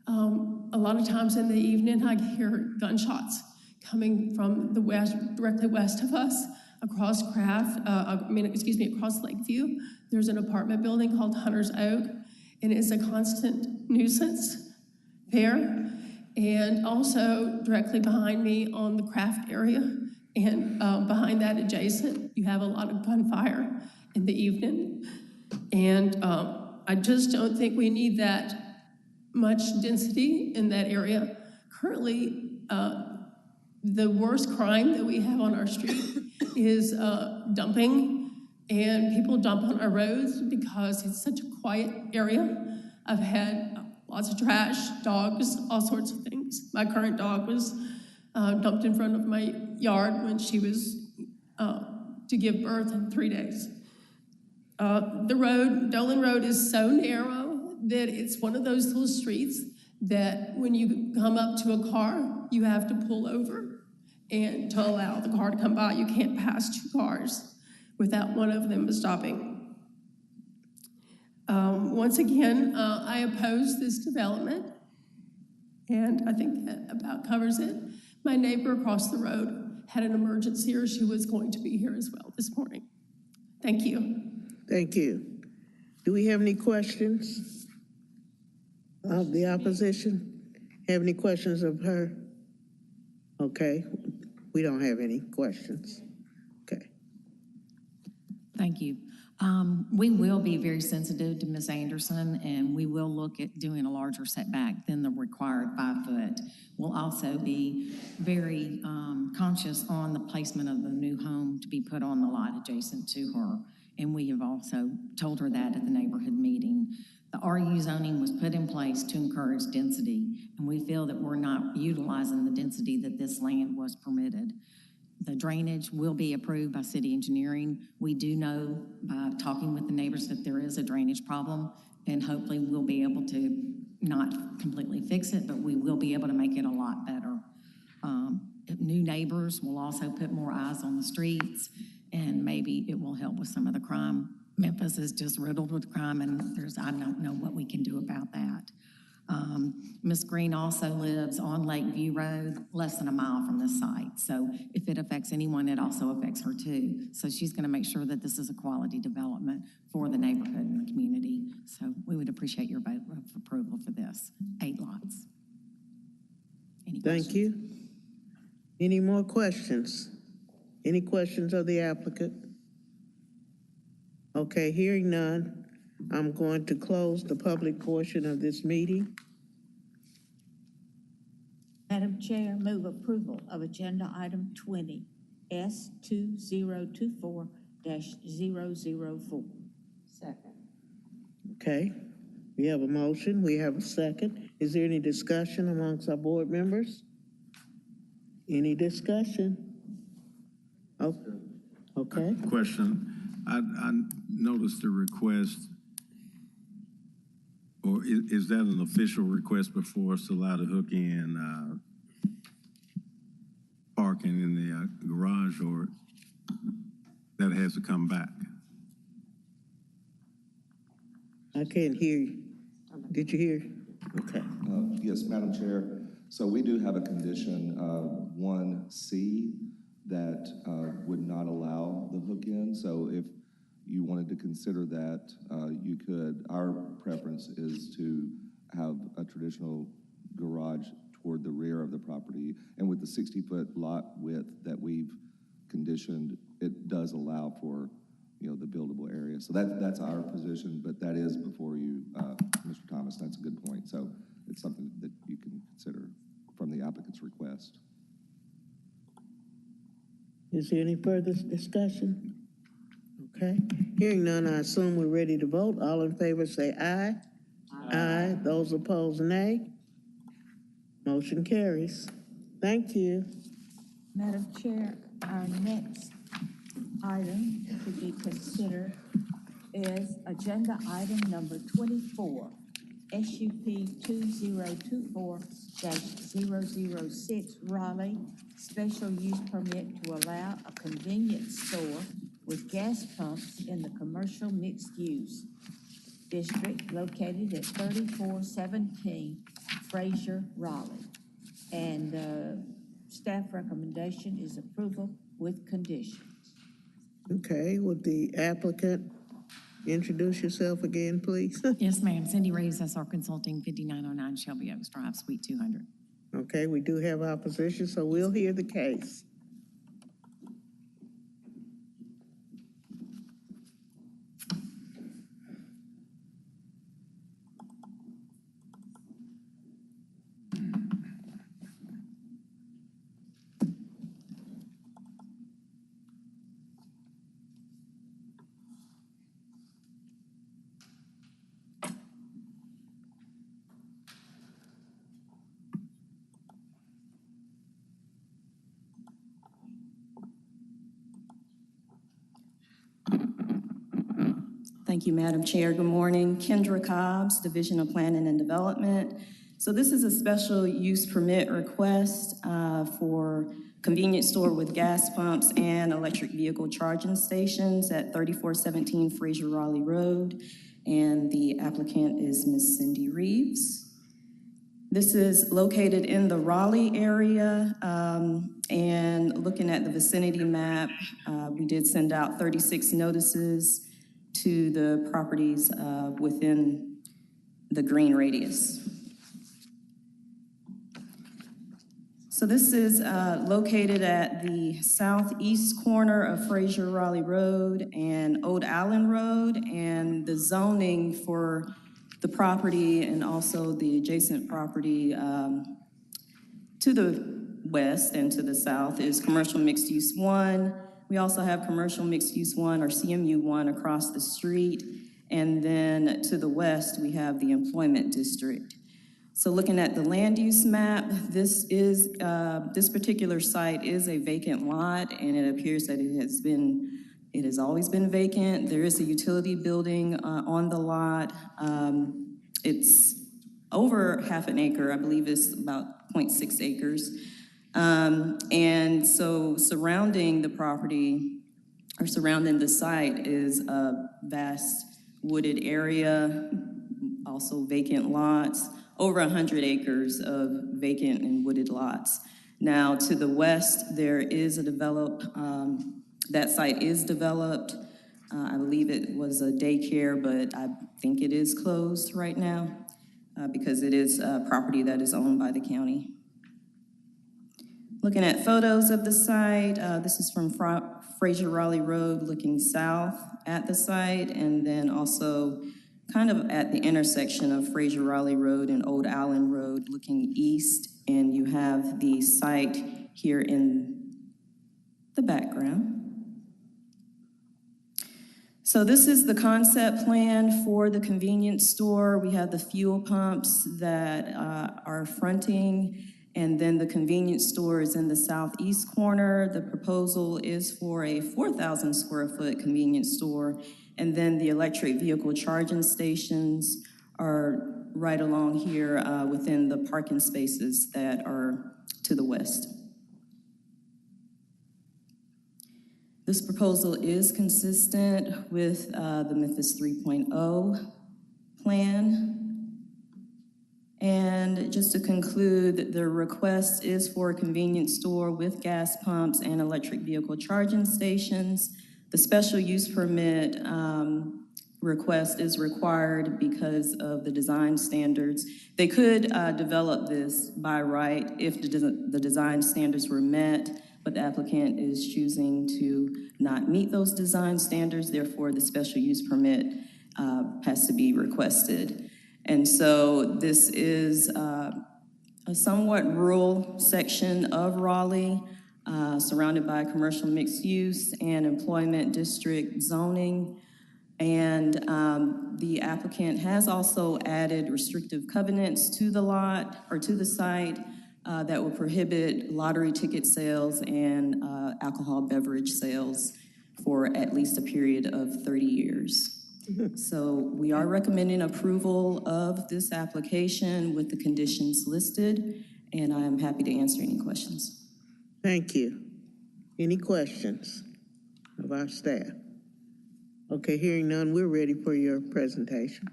a lot of times in the evening, I hear gunshots coming from the west, directly west of us, across across Lakeview. There's an apartment building called Hunter's Oak, and it's a constant nuisance there. And also directly behind me on the craft area, and behind that adjacent, you have a lot of gunfire in the evening. And I just don't think we need that much density in that area. Currently, the worst crime that we have on our street is dumping, and people dump on our roads because it's such a quiet area. I've had lots of trash, dogs, all sorts of things. My current dog was dumped in front of my yard when she was to give birth in 3 days. The road, Dolan Road, is so narrow that it's one of those little streets that when you come up to a car, you have to pull over, and to allow the car to come by, you can't pass 2 cars without one of them stopping. Once again, I oppose this development, and I think that about covers it. My neighbor across the road had an emergency, or she was going to be here as well this morning. Thank you. Thank you. Do we have any questions of the opposition? Have any questions of her? Okay, we don't have any questions. Okay. Thank you. We will be very sensitive to Ms. Anderson, and we will look at doing a larger setback than the required 5 foot. We'll also be very conscious on the placement of the new home to be put on the lot adjacent to her. And we have also told her that at the neighborhood meeting. The RU zoning was put in place to encourage density, and we feel that we're not utilizing the density that this land was permitted. The drainage will be approved by city engineering. We do know by talking with the neighbors that there is a drainage problem, and hopefully we'll be able to not completely fix it, but we will be able to make it a lot better. New neighbors will also put more eyes on the streets, and maybe it will help with some of the crime. Memphis is just riddled with crime, and I don't know what we can do about that. Ms. Green also lives on Lakeview Road, less than a mile from this site. So if it affects anyone, it also affects her too. So she's going to make sure that this is a quality development for the neighborhood and the community. So we would appreciate your vote of approval for this. 8 lots. Any questions? Thank you. Any more questions? Any questions of the applicant? Okay, hearing none, I'm going to close the public portion of this meeting. Madam Chair, move approval of agenda item 20, S2024-004. Second. Okay, we have a motion, we have a second. Is there any discussion amongst our board members? Any discussion? Oh, okay. Question. I noticed the request, or is that an official request before us to allow the hook-in parking in the garage, or that has to come back? I can't hear you. Did you hear? Okay. Yes, Madam Chair. So we do have a condition, 1C, that would not allow the hook-in. So if you wanted to consider that, you could. Our preference is to have a traditional garage toward the rear of the property. And with the 60-foot lot width that we've conditioned, it does allow for, the buildable area. So that's our position, but that is before you, Mr. Thomas. That's a good point. So it's something that you can consider from the applicant's request. Is there any further discussion? Okay, hearing none, I assume we're ready to vote. All in favor say aye. Aye. Those opposed, nay. Motion carries. Thank you. Madam Chair, our next item to be considered is agenda item number 24, SUP 2024-006 Raleigh, special use permit to allow a convenience store with gas pumps in the commercial mixed-use district located at 3417 Fraser, Raleigh. And staff recommendation is approval with conditions. Okay, would the applicant introduce yourself again, please? Yes, ma'am. Cindy Reeves, SR Consulting, 5909 Shelby Oaks Drive, Suite 200. Okay, we do have opposition, so we'll hear the case. Thank you, Madam Chair. Good morning. Kendra Cobbs, Division of Planning and Development. So this is a special use permit request for convenience store with gas pumps and electric vehicle charging stations at 3417 Fraser Raleigh Road. And the applicant is Ms. Cindy Reeves. This is located in the Raleigh area, and looking at the vicinity map, we did send out 36 notices to the properties within the green radius. So this is located at the southeast corner of Fraser Raleigh Road and Old Allen Road, and the zoning for the property and also the adjacent property to the west and to the south is Commercial Mixed Use 1. We also have Commercial Mixed Use 1 or CMU 1 across the street. And then to the west, we have the Employment District. So looking at the land use map, this particular site is a vacant lot, and it appears that it has always been vacant. There is a utility building on the lot. It's over half an acre. I believe it's about 0.6 acres. And so surrounding the property or surrounding the site is a vast wooded area, also vacant lots, over 100 acres of vacant and wooded lots. Now to the west, there is a that site is developed. I believe it was a daycare, but I think it is closed right now because it is a property that is owned by the county. Looking at photos of the site, this is from Fraser Raleigh Road looking south at the site, and then also kind of at the intersection of Fraser Raleigh Road and Old Allen Road looking east, and you have the site here in the background. So this is the concept plan for the convenience store. We have the fuel pumps that are fronting, and then the convenience store is in the southeast corner. The proposal is for a 4,000 square foot convenience store. And then the electric vehicle charging stations are right along here within the parking spaces that are to the west. This proposal is consistent with the Memphis 3.0 plan. And just to conclude, the request is for a convenience store with gas pumps and electric vehicle charging stations. The special use permit request is required because of the design standards. They could develop this by right if the design standards were met, but the applicant is choosing to not meet those design standards. Therefore, the special use permit has to be requested. And so this is a somewhat rural section of Raleigh, surrounded by commercial mixed use and employment district zoning. And the applicant has also added restrictive covenants to the lot or to the site that will prohibit lottery ticket sales and alcohol beverage sales for at least a period of 30 years. So we are recommending approval of this application with the conditions listed, and I am happy to answer any questions. Thank you. Any questions of our staff? Okay, hearing none, we're ready for your presentation.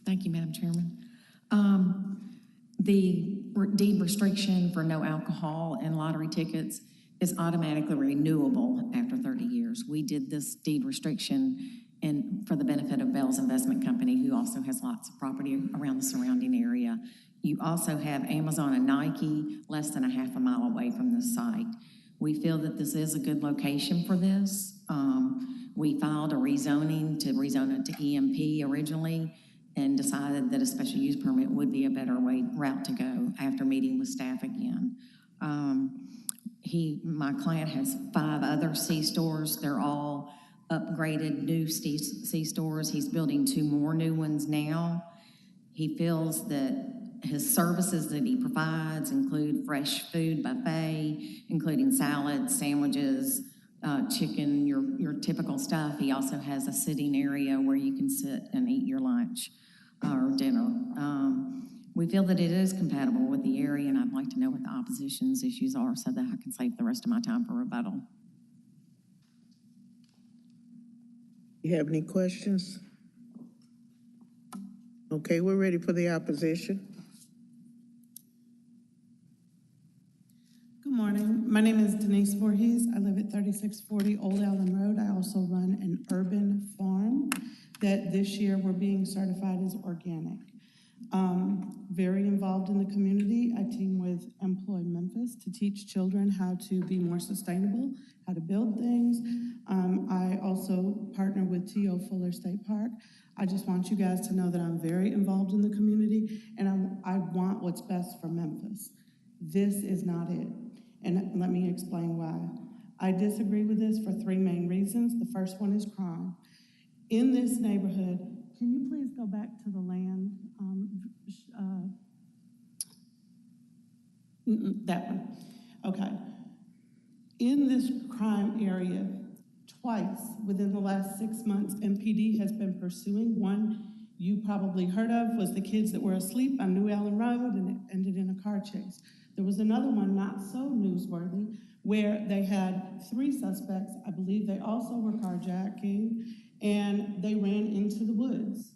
Thank you, Madam Chairman. The deed restriction for no alcohol and lottery tickets is automatically renewable after 30 years. We did this deed restriction for the benefit of Bell's Investment Company, who also has lots of property around the surrounding area. You also have Amazon and Nike less than a half a mile away from this site. We feel that this is a good location for this. We filed a rezoning to rezone it to EMP originally, and decided that a special use permit would be a better route to go after meeting with staff again. My client has 5 other C-stores. They're all upgraded new C-stores. He's building 2 more new ones now. He feels that his services that he provides include fresh food buffet, including salads, sandwiches, chicken, your typical stuff. He also has a sitting area where you can sit and eat your lunch or dinner. We feel that it is compatible with the area, and I'd like to know what the opposition's issues are so that I can save the rest of my time for rebuttal. You have any questions? Okay, we're ready for the opposition. Good morning. My name is Denise Voorhees. I live at 3640 Old Allen Road. I also run an urban farm that this year we're being certified as organic. Very involved in the community. I team with Employ Memphis to teach children how to be more sustainable, how to build things. I also partner with T.O. Fuller State Park. I just want you guys to know that I'm very involved in the community, and I want what's best for Memphis. This is not it. And let me explain why. I disagree with this for 3 main reasons. The first one is crime. In this neighborhood, can you please go back to the land? That one. Okay. In this crime area, twice within the last 6 months, MPD has been pursuing. One you probably heard of was the kids that were asleep on New Allen Road, and it ended in a car chase. There was another one, not so newsworthy, where they had 3 suspects. I believe they also were carjacking, and they ran into the woods.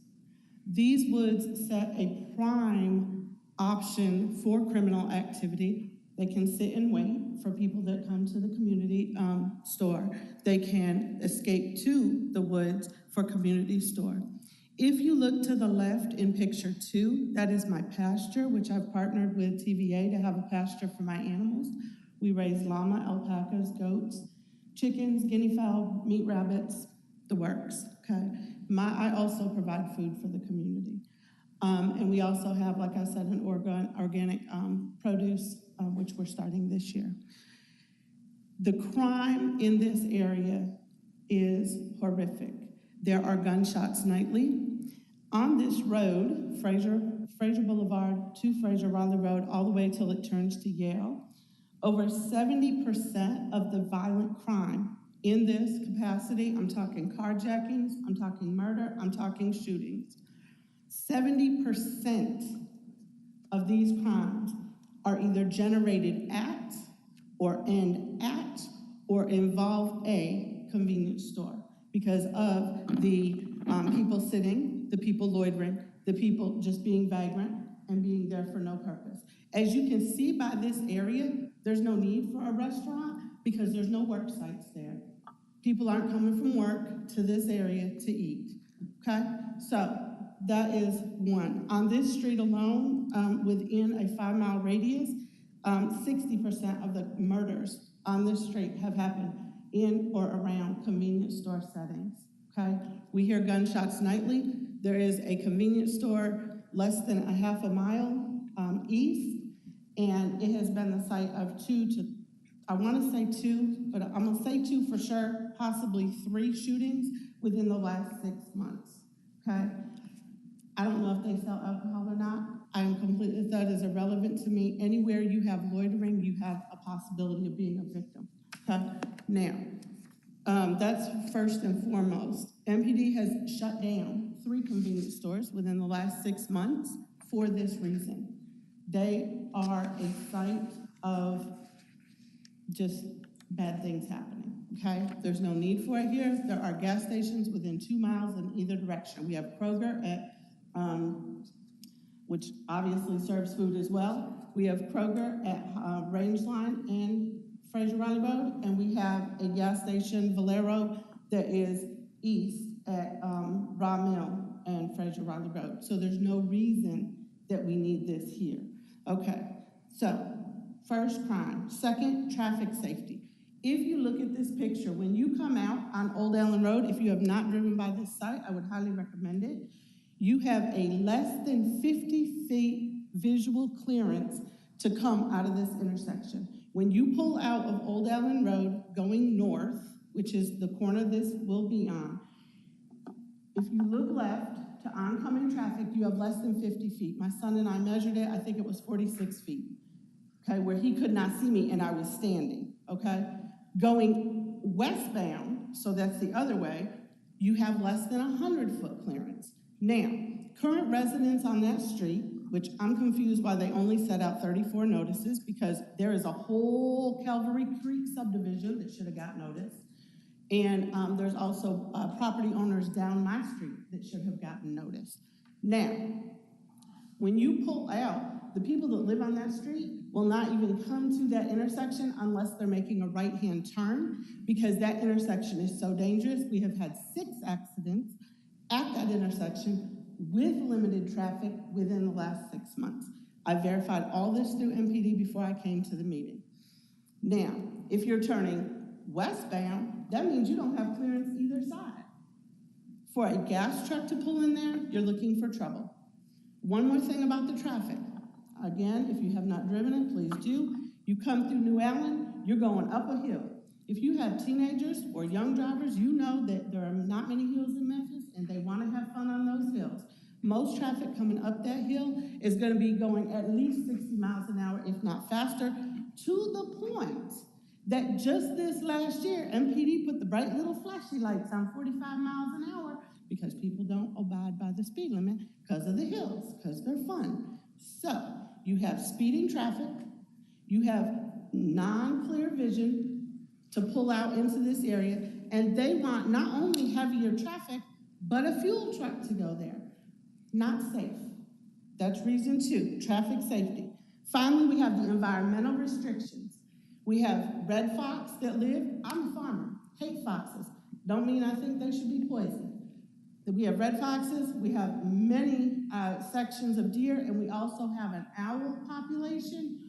These woods set a prime option for criminal activity. They can sit and wait for people that come to the community store. They can escape to the woods for community store. If you look to the left in picture 2, that is my pasture, which I've partnered with TVA to have a pasture for my animals. We raise llama, alpacas, goats, chickens, guinea fowl, meat rabbits, the works, okay? I also provide food for the community. And we also have, like I said, an organic produce, which we're starting this year. The crime in this area is horrific. There are gunshots nightly. On this road, Fraser Boulevard to Fraser Raleigh Road, all the way till it turns to Yale, over 70% of the violent crime in this capacity, I'm talking carjackings, I'm talking murder, I'm talking shootings. 70% of these crimes are either generated at or end at or involve a convenience store because of the people sitting, the people loitering, the people just being vagrant and being there for no purpose. As you can see by this area, there's no need for a restaurant because there's no work sites there. People aren't coming from work to this area to eat, okay? So that is one. On this street alone, within a 5-mile radius, 60% of the murders on this street have happened in or around convenience store settings, okay? We hear gunshots nightly. There is a convenience store less than a half a mile east, and it has been the site of 2 to, I want to say 2, but I'm going to say 2 for sure, possibly 3 shootings within the last 6 months, okay? I don't know if they sell alcohol or not. I am completely, that is irrelevant to me. Anywhere you have loitering, you have a possibility of being a victim, okay? Now, That's first and foremost. MPD has shut down 3 convenience stores within the last 6 months for this reason. They are a site of just bad things happening, okay? There's no need for it here. There are gas stations within 2 miles in either direction. We have Kroger at, which obviously serves food as well. We have Kroger at Rangeline and Fraser Riley Road, and we have a gas station, Valero, that is east at Raw Mill and Fraser Riley Road. So there's no reason that we need this here. Okay, so first, crime. Second, traffic safety. If you look at this picture, when you come out on Old Allen Road, if you have not driven by this site, I would highly recommend it. You have a less than 50 feet visual clearance to come out of this intersection. When you pull out of Old Allen Road going north, which is the corner this will be on, if you look left to oncoming traffic, you have less than 50 feet. My son and I measured it, I think it was 46 feet, okay, where he could not see me and I was standing, okay? Going westbound, so that's the other way, you have less than 100-foot clearance. Now, current residents on that street, which I'm confused why they only set out 34 notices, because there is a whole Calvary Creek subdivision that should have got notice. And there's also property owners down my street that should have gotten notice. Now, when you pull out, the people that live on that street will not even come to that intersection unless they're making a right-hand turn, because that intersection is so dangerous. We have had 6 accidents at that intersection with limited traffic within the last 6 months. I verified all this through MPD before I came to the meeting. Now, if you're turning westbound, that means you don't have clearance either side. For a gas truck to pull in there, you're looking for trouble. One more thing about the traffic. Again, if you have not driven it, please do. You come through New Allen, you're going up a hill. If you have teenagers or young drivers, you know that there are not many hills in Memphis and they want to have fun on those hills. Most traffic coming up that hill is going to be going at least 60 miles an hour, if not faster, to the point that just this last year, MPD put the bright little flashy lights on 45 miles an hour because people don't abide by the speed limit because of the hills, because they're fun. So you have speeding traffic, you have non-clear vision to pull out into this area, and they want not only heavier traffic, but a fuel truck to go there. Not safe. That's reason 2, traffic safety. Finally, we have the environmental restrictions. We have red fox that live, I'm a farmer, hate foxes. Don't mean I think they should be poisoned. We have red foxes, we have many sections of deer, and we also have an owl population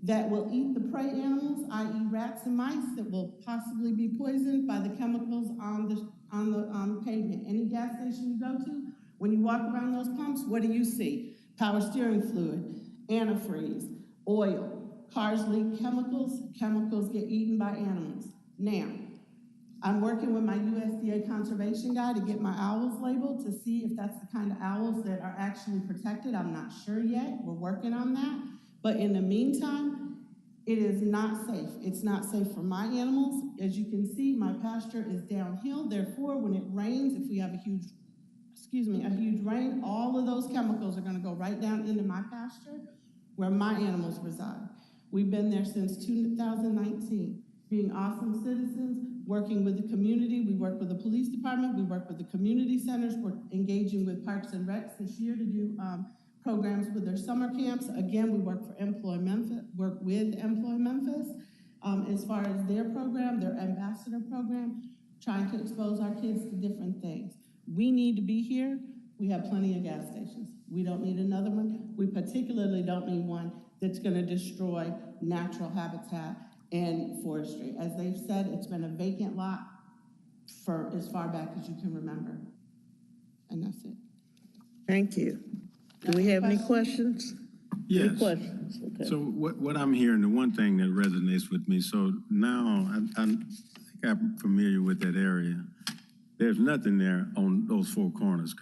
that will eat the prey animals, i.e. rats and mice, that will possibly be poisoned by the chemicals on the pavement. Any gas station you go to, when you walk around those pumps, what do you see? Power steering fluid, antifreeze, oil. Cars leak chemicals, chemicals get eaten by animals. Now, I'm working with my USDA conservation guy to get my owls labeled to see if that's the kind of owls that are actually protected. I'm not sure yet. We're working on that. But in the meantime, it is not safe. It's not safe for my animals. As you can see, my pasture is downhill. Therefore, when it rains, if we have a huge rain, all of those chemicals are going to go right down into my pasture where my animals reside. We've been there since 2019, being awesome citizens, working with the community. We work with the police department. We work with the community centers. We're engaging with Parks and Recs this year to do programs with their summer camps. Again, we work with Employ Memphis as far as their program, their ambassador program, trying to expose our kids to different things. We need to be here. We have plenty of gas stations. We don't need another one. We particularly don't need one that's going to destroy natural habitat and forestry. As they've said, it's been a vacant lot for as far back as you can remember. And that's it. Thank you. Do we have any questions? Yes. Any questions? Okay. So what I'm hearing, the one thing that resonates with me, so now I think I'm familiar with that area. There's nothing there on those 4 corners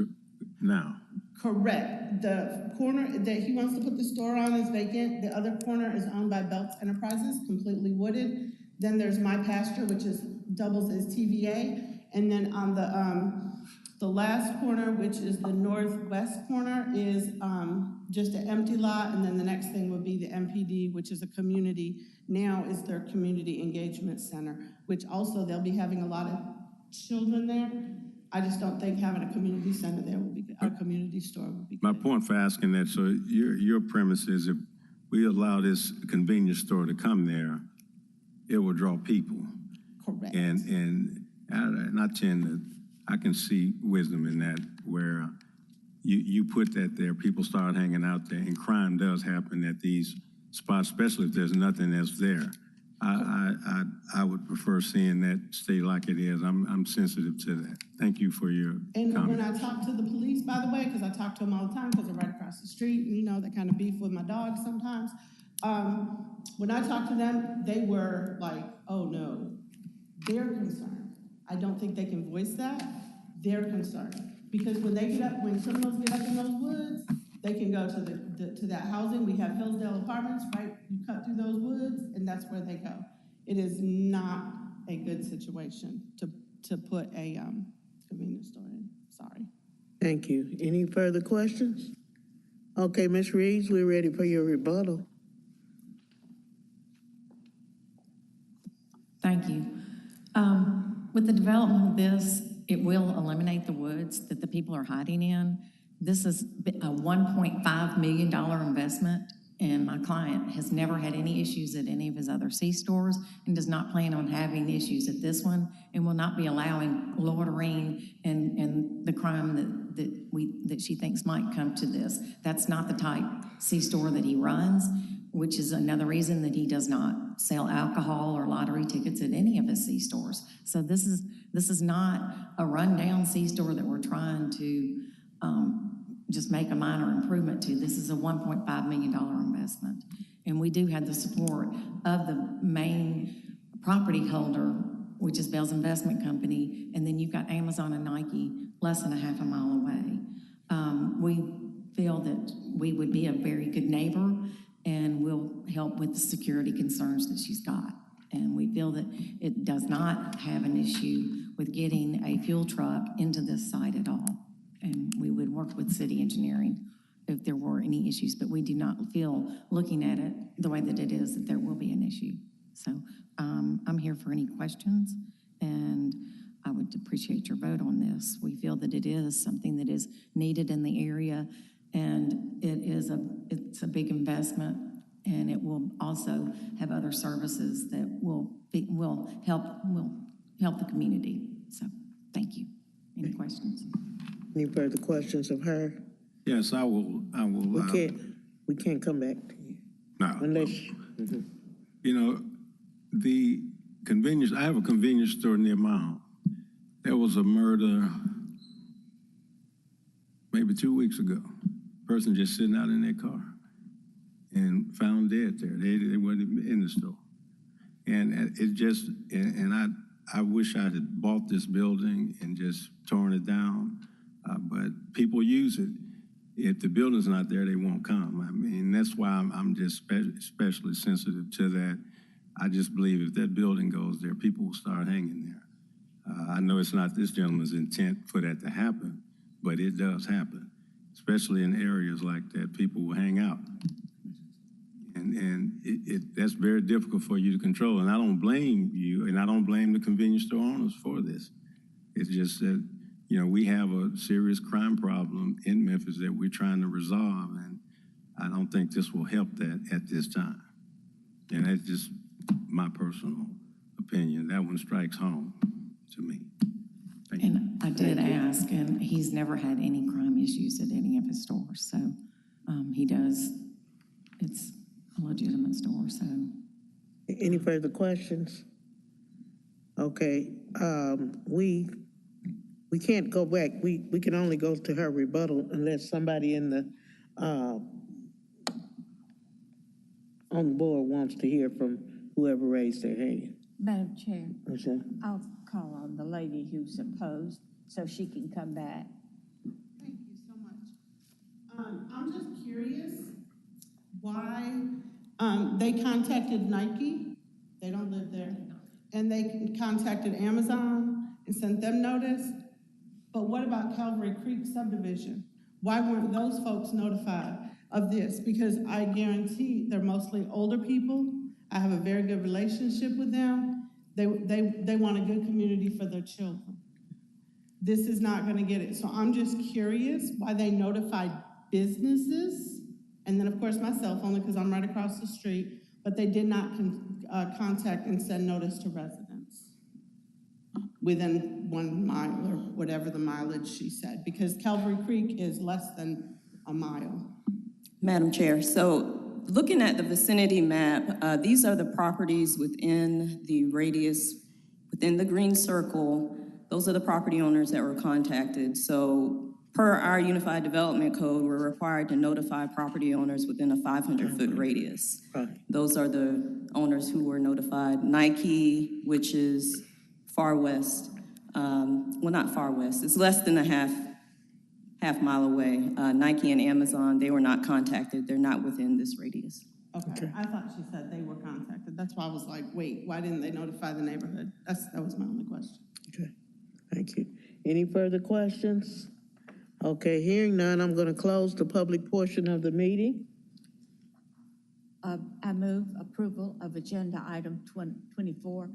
now. Correct. The corner that he wants to put the store on is vacant. The other corner is owned by Belts Enterprises, completely wooded. Then there's my pasture, which is doubles as TVA. And then on the last corner, which is the northwest corner, is just an empty lot, and then the next thing would be the MPD, which is a community, now is their community engagement center, which also they'll be having a lot of children there. I just don't think having a community center there would be good. Our community store would be good. My point for asking that, so your premise is if we allow this convenience store to come there, it will draw people. Correct. And I tend to, I can see wisdom in that, where you put that there, people start hanging out there, and crime does happen at these spots, especially if there's nothing else there. I would prefer seeing that stay like it is. I'm sensitive to that. Thank you for your And comment. when I talk to the police, by the way, because I talk to them all the time, because they're right across the street, and you know, they kind of beef with my dog sometimes. When I talk to them, they were like, oh no, they're concerned. I don't think they can voice that. They're concerned. Because when they get up, when criminals get up in those woods, they can go to that housing. We have Hillsdale Apartments, right? You cut through those woods, and that's where they go. It is not a good situation to put a convenience store in. Sorry. Thank you. Any further questions? Okay, Ms. Reeves, we're ready for your rebuttal. Thank you. With the development of this, it will eliminate the woods that the people are hiding in. This is a $1.5 million investment, and my client has never had any issues at any of his other C-stores and does not plan on having issues at this one, and will not be allowing loitering and the crime that she thinks might come to this. That's not the type C-store that he runs, which is another reason that he does not sell alcohol or lottery tickets at any of his C-stores. So this is not a rundown C-store that we're trying to just make a minor improvement to. This is a $1.5 million investment. And we do have the support of the main property holder, which is Bell's Investment Company, and then you've got Amazon and Nike less than a half a mile away. We feel that we would be a very good neighbor and will help with the security concerns that she's got. And we feel that it does not have an issue with getting a fuel truck into this site at all. And we would work with city engineering if there were any issues, but we do not feel, looking at it the way that it is, that there will be an issue. So I'm here for any questions, and I would appreciate your vote on this. We feel that it is something that is needed in the area, and it's a big investment, and it will also have other services that will help the community. So thank you. Any questions? Any further questions of her? Yes, I will. We can't come back to you. No. Unless, You know, the convenience, I have a convenience store near my home. There was a murder maybe 2 weeks ago. Person just sitting out in their car and found dead there. They weren't even in the store. And it just, and I wish I had bought this building and just torn it down. But people use it. If the building's not there, they won't come. I mean, that's why I'm just especially sensitive to that. I just believe if that building goes there, people will start hanging there. I know it's not this gentleman's intent for that to happen, but it does happen, especially in areas like that. People will hang out. And that's very difficult for you to control. And I don't blame you, and I don't blame the convenience store owners for this. It's just that, you know, we have a serious crime problem in Memphis that we're trying to resolve, and I don't think this will help that at this time. And that's just my personal opinion. That one strikes home to me. Thank you. And I did ask, and he's never had any crime issues at any of his stores. So he does, it's a legitimate store, so. any further questions? Okay, we can't go back. We can only go to her rebuttal unless somebody in the, on the board wants to hear from whoever raised their hand. Madam Chair, Okay. I'll call on the lady who's opposed so she can come back. Thank you so much. I'm just curious why they contacted Nike. They don't live there. and they contacted Amazon and sent them notice. But what about Calvary Creek subdivision? Why weren't those folks notified of this? Because I guarantee they're mostly older people. I have a very good relationship with them. They want a good community for their children. This is not gonna get it. So I'm just curious why they notified businesses, and then of course myself, only because I'm right across the street, but they did not contact and send notice to residents within 1 mile or whatever the mileage she said, because Calvary Creek is less than a mile. Madam Chair, so looking at the vicinity map, these are the properties within the radius, within the green circle. Those are the property owners that were contacted. So per our Unified Development Code, we're required to notify property owners within a 500-foot radius. Right. Those are the owners who were notified. Nike, which is far west, well, not far west, it's less than a half mile away. Nike and Amazon, they were not contacted. They're not within this radius. Okay, I thought she said they were contacted. That's why I was like, wait, why didn't they notify the neighborhood? That was my only question. Okay, thank you. Any further questions? Okay, hearing none, I'm going to close the public portion of the meeting. I move approval of agenda item 24,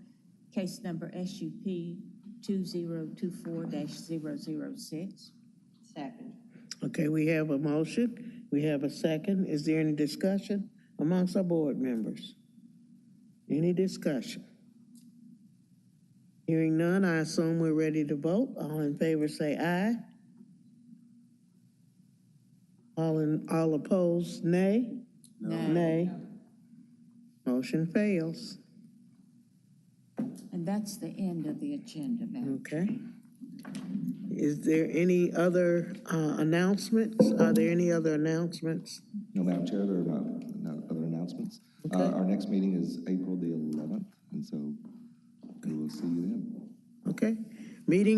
case number SUP 2024-006. Second. Okay, we have a motion. We have a second. Is there any discussion amongst our board members? Any discussion? Hearing none, I assume we're ready to vote. All in favor say aye. All opposed, nay? Nay. Motion fails. And that's the end of the agenda, Madam. Okay. Is there any other announcements? Are there any other announcements? No, Madam Chair, there are no other announcements. Okay. Our next meeting is April the 11th, and so we will see you then. Okay. Meeting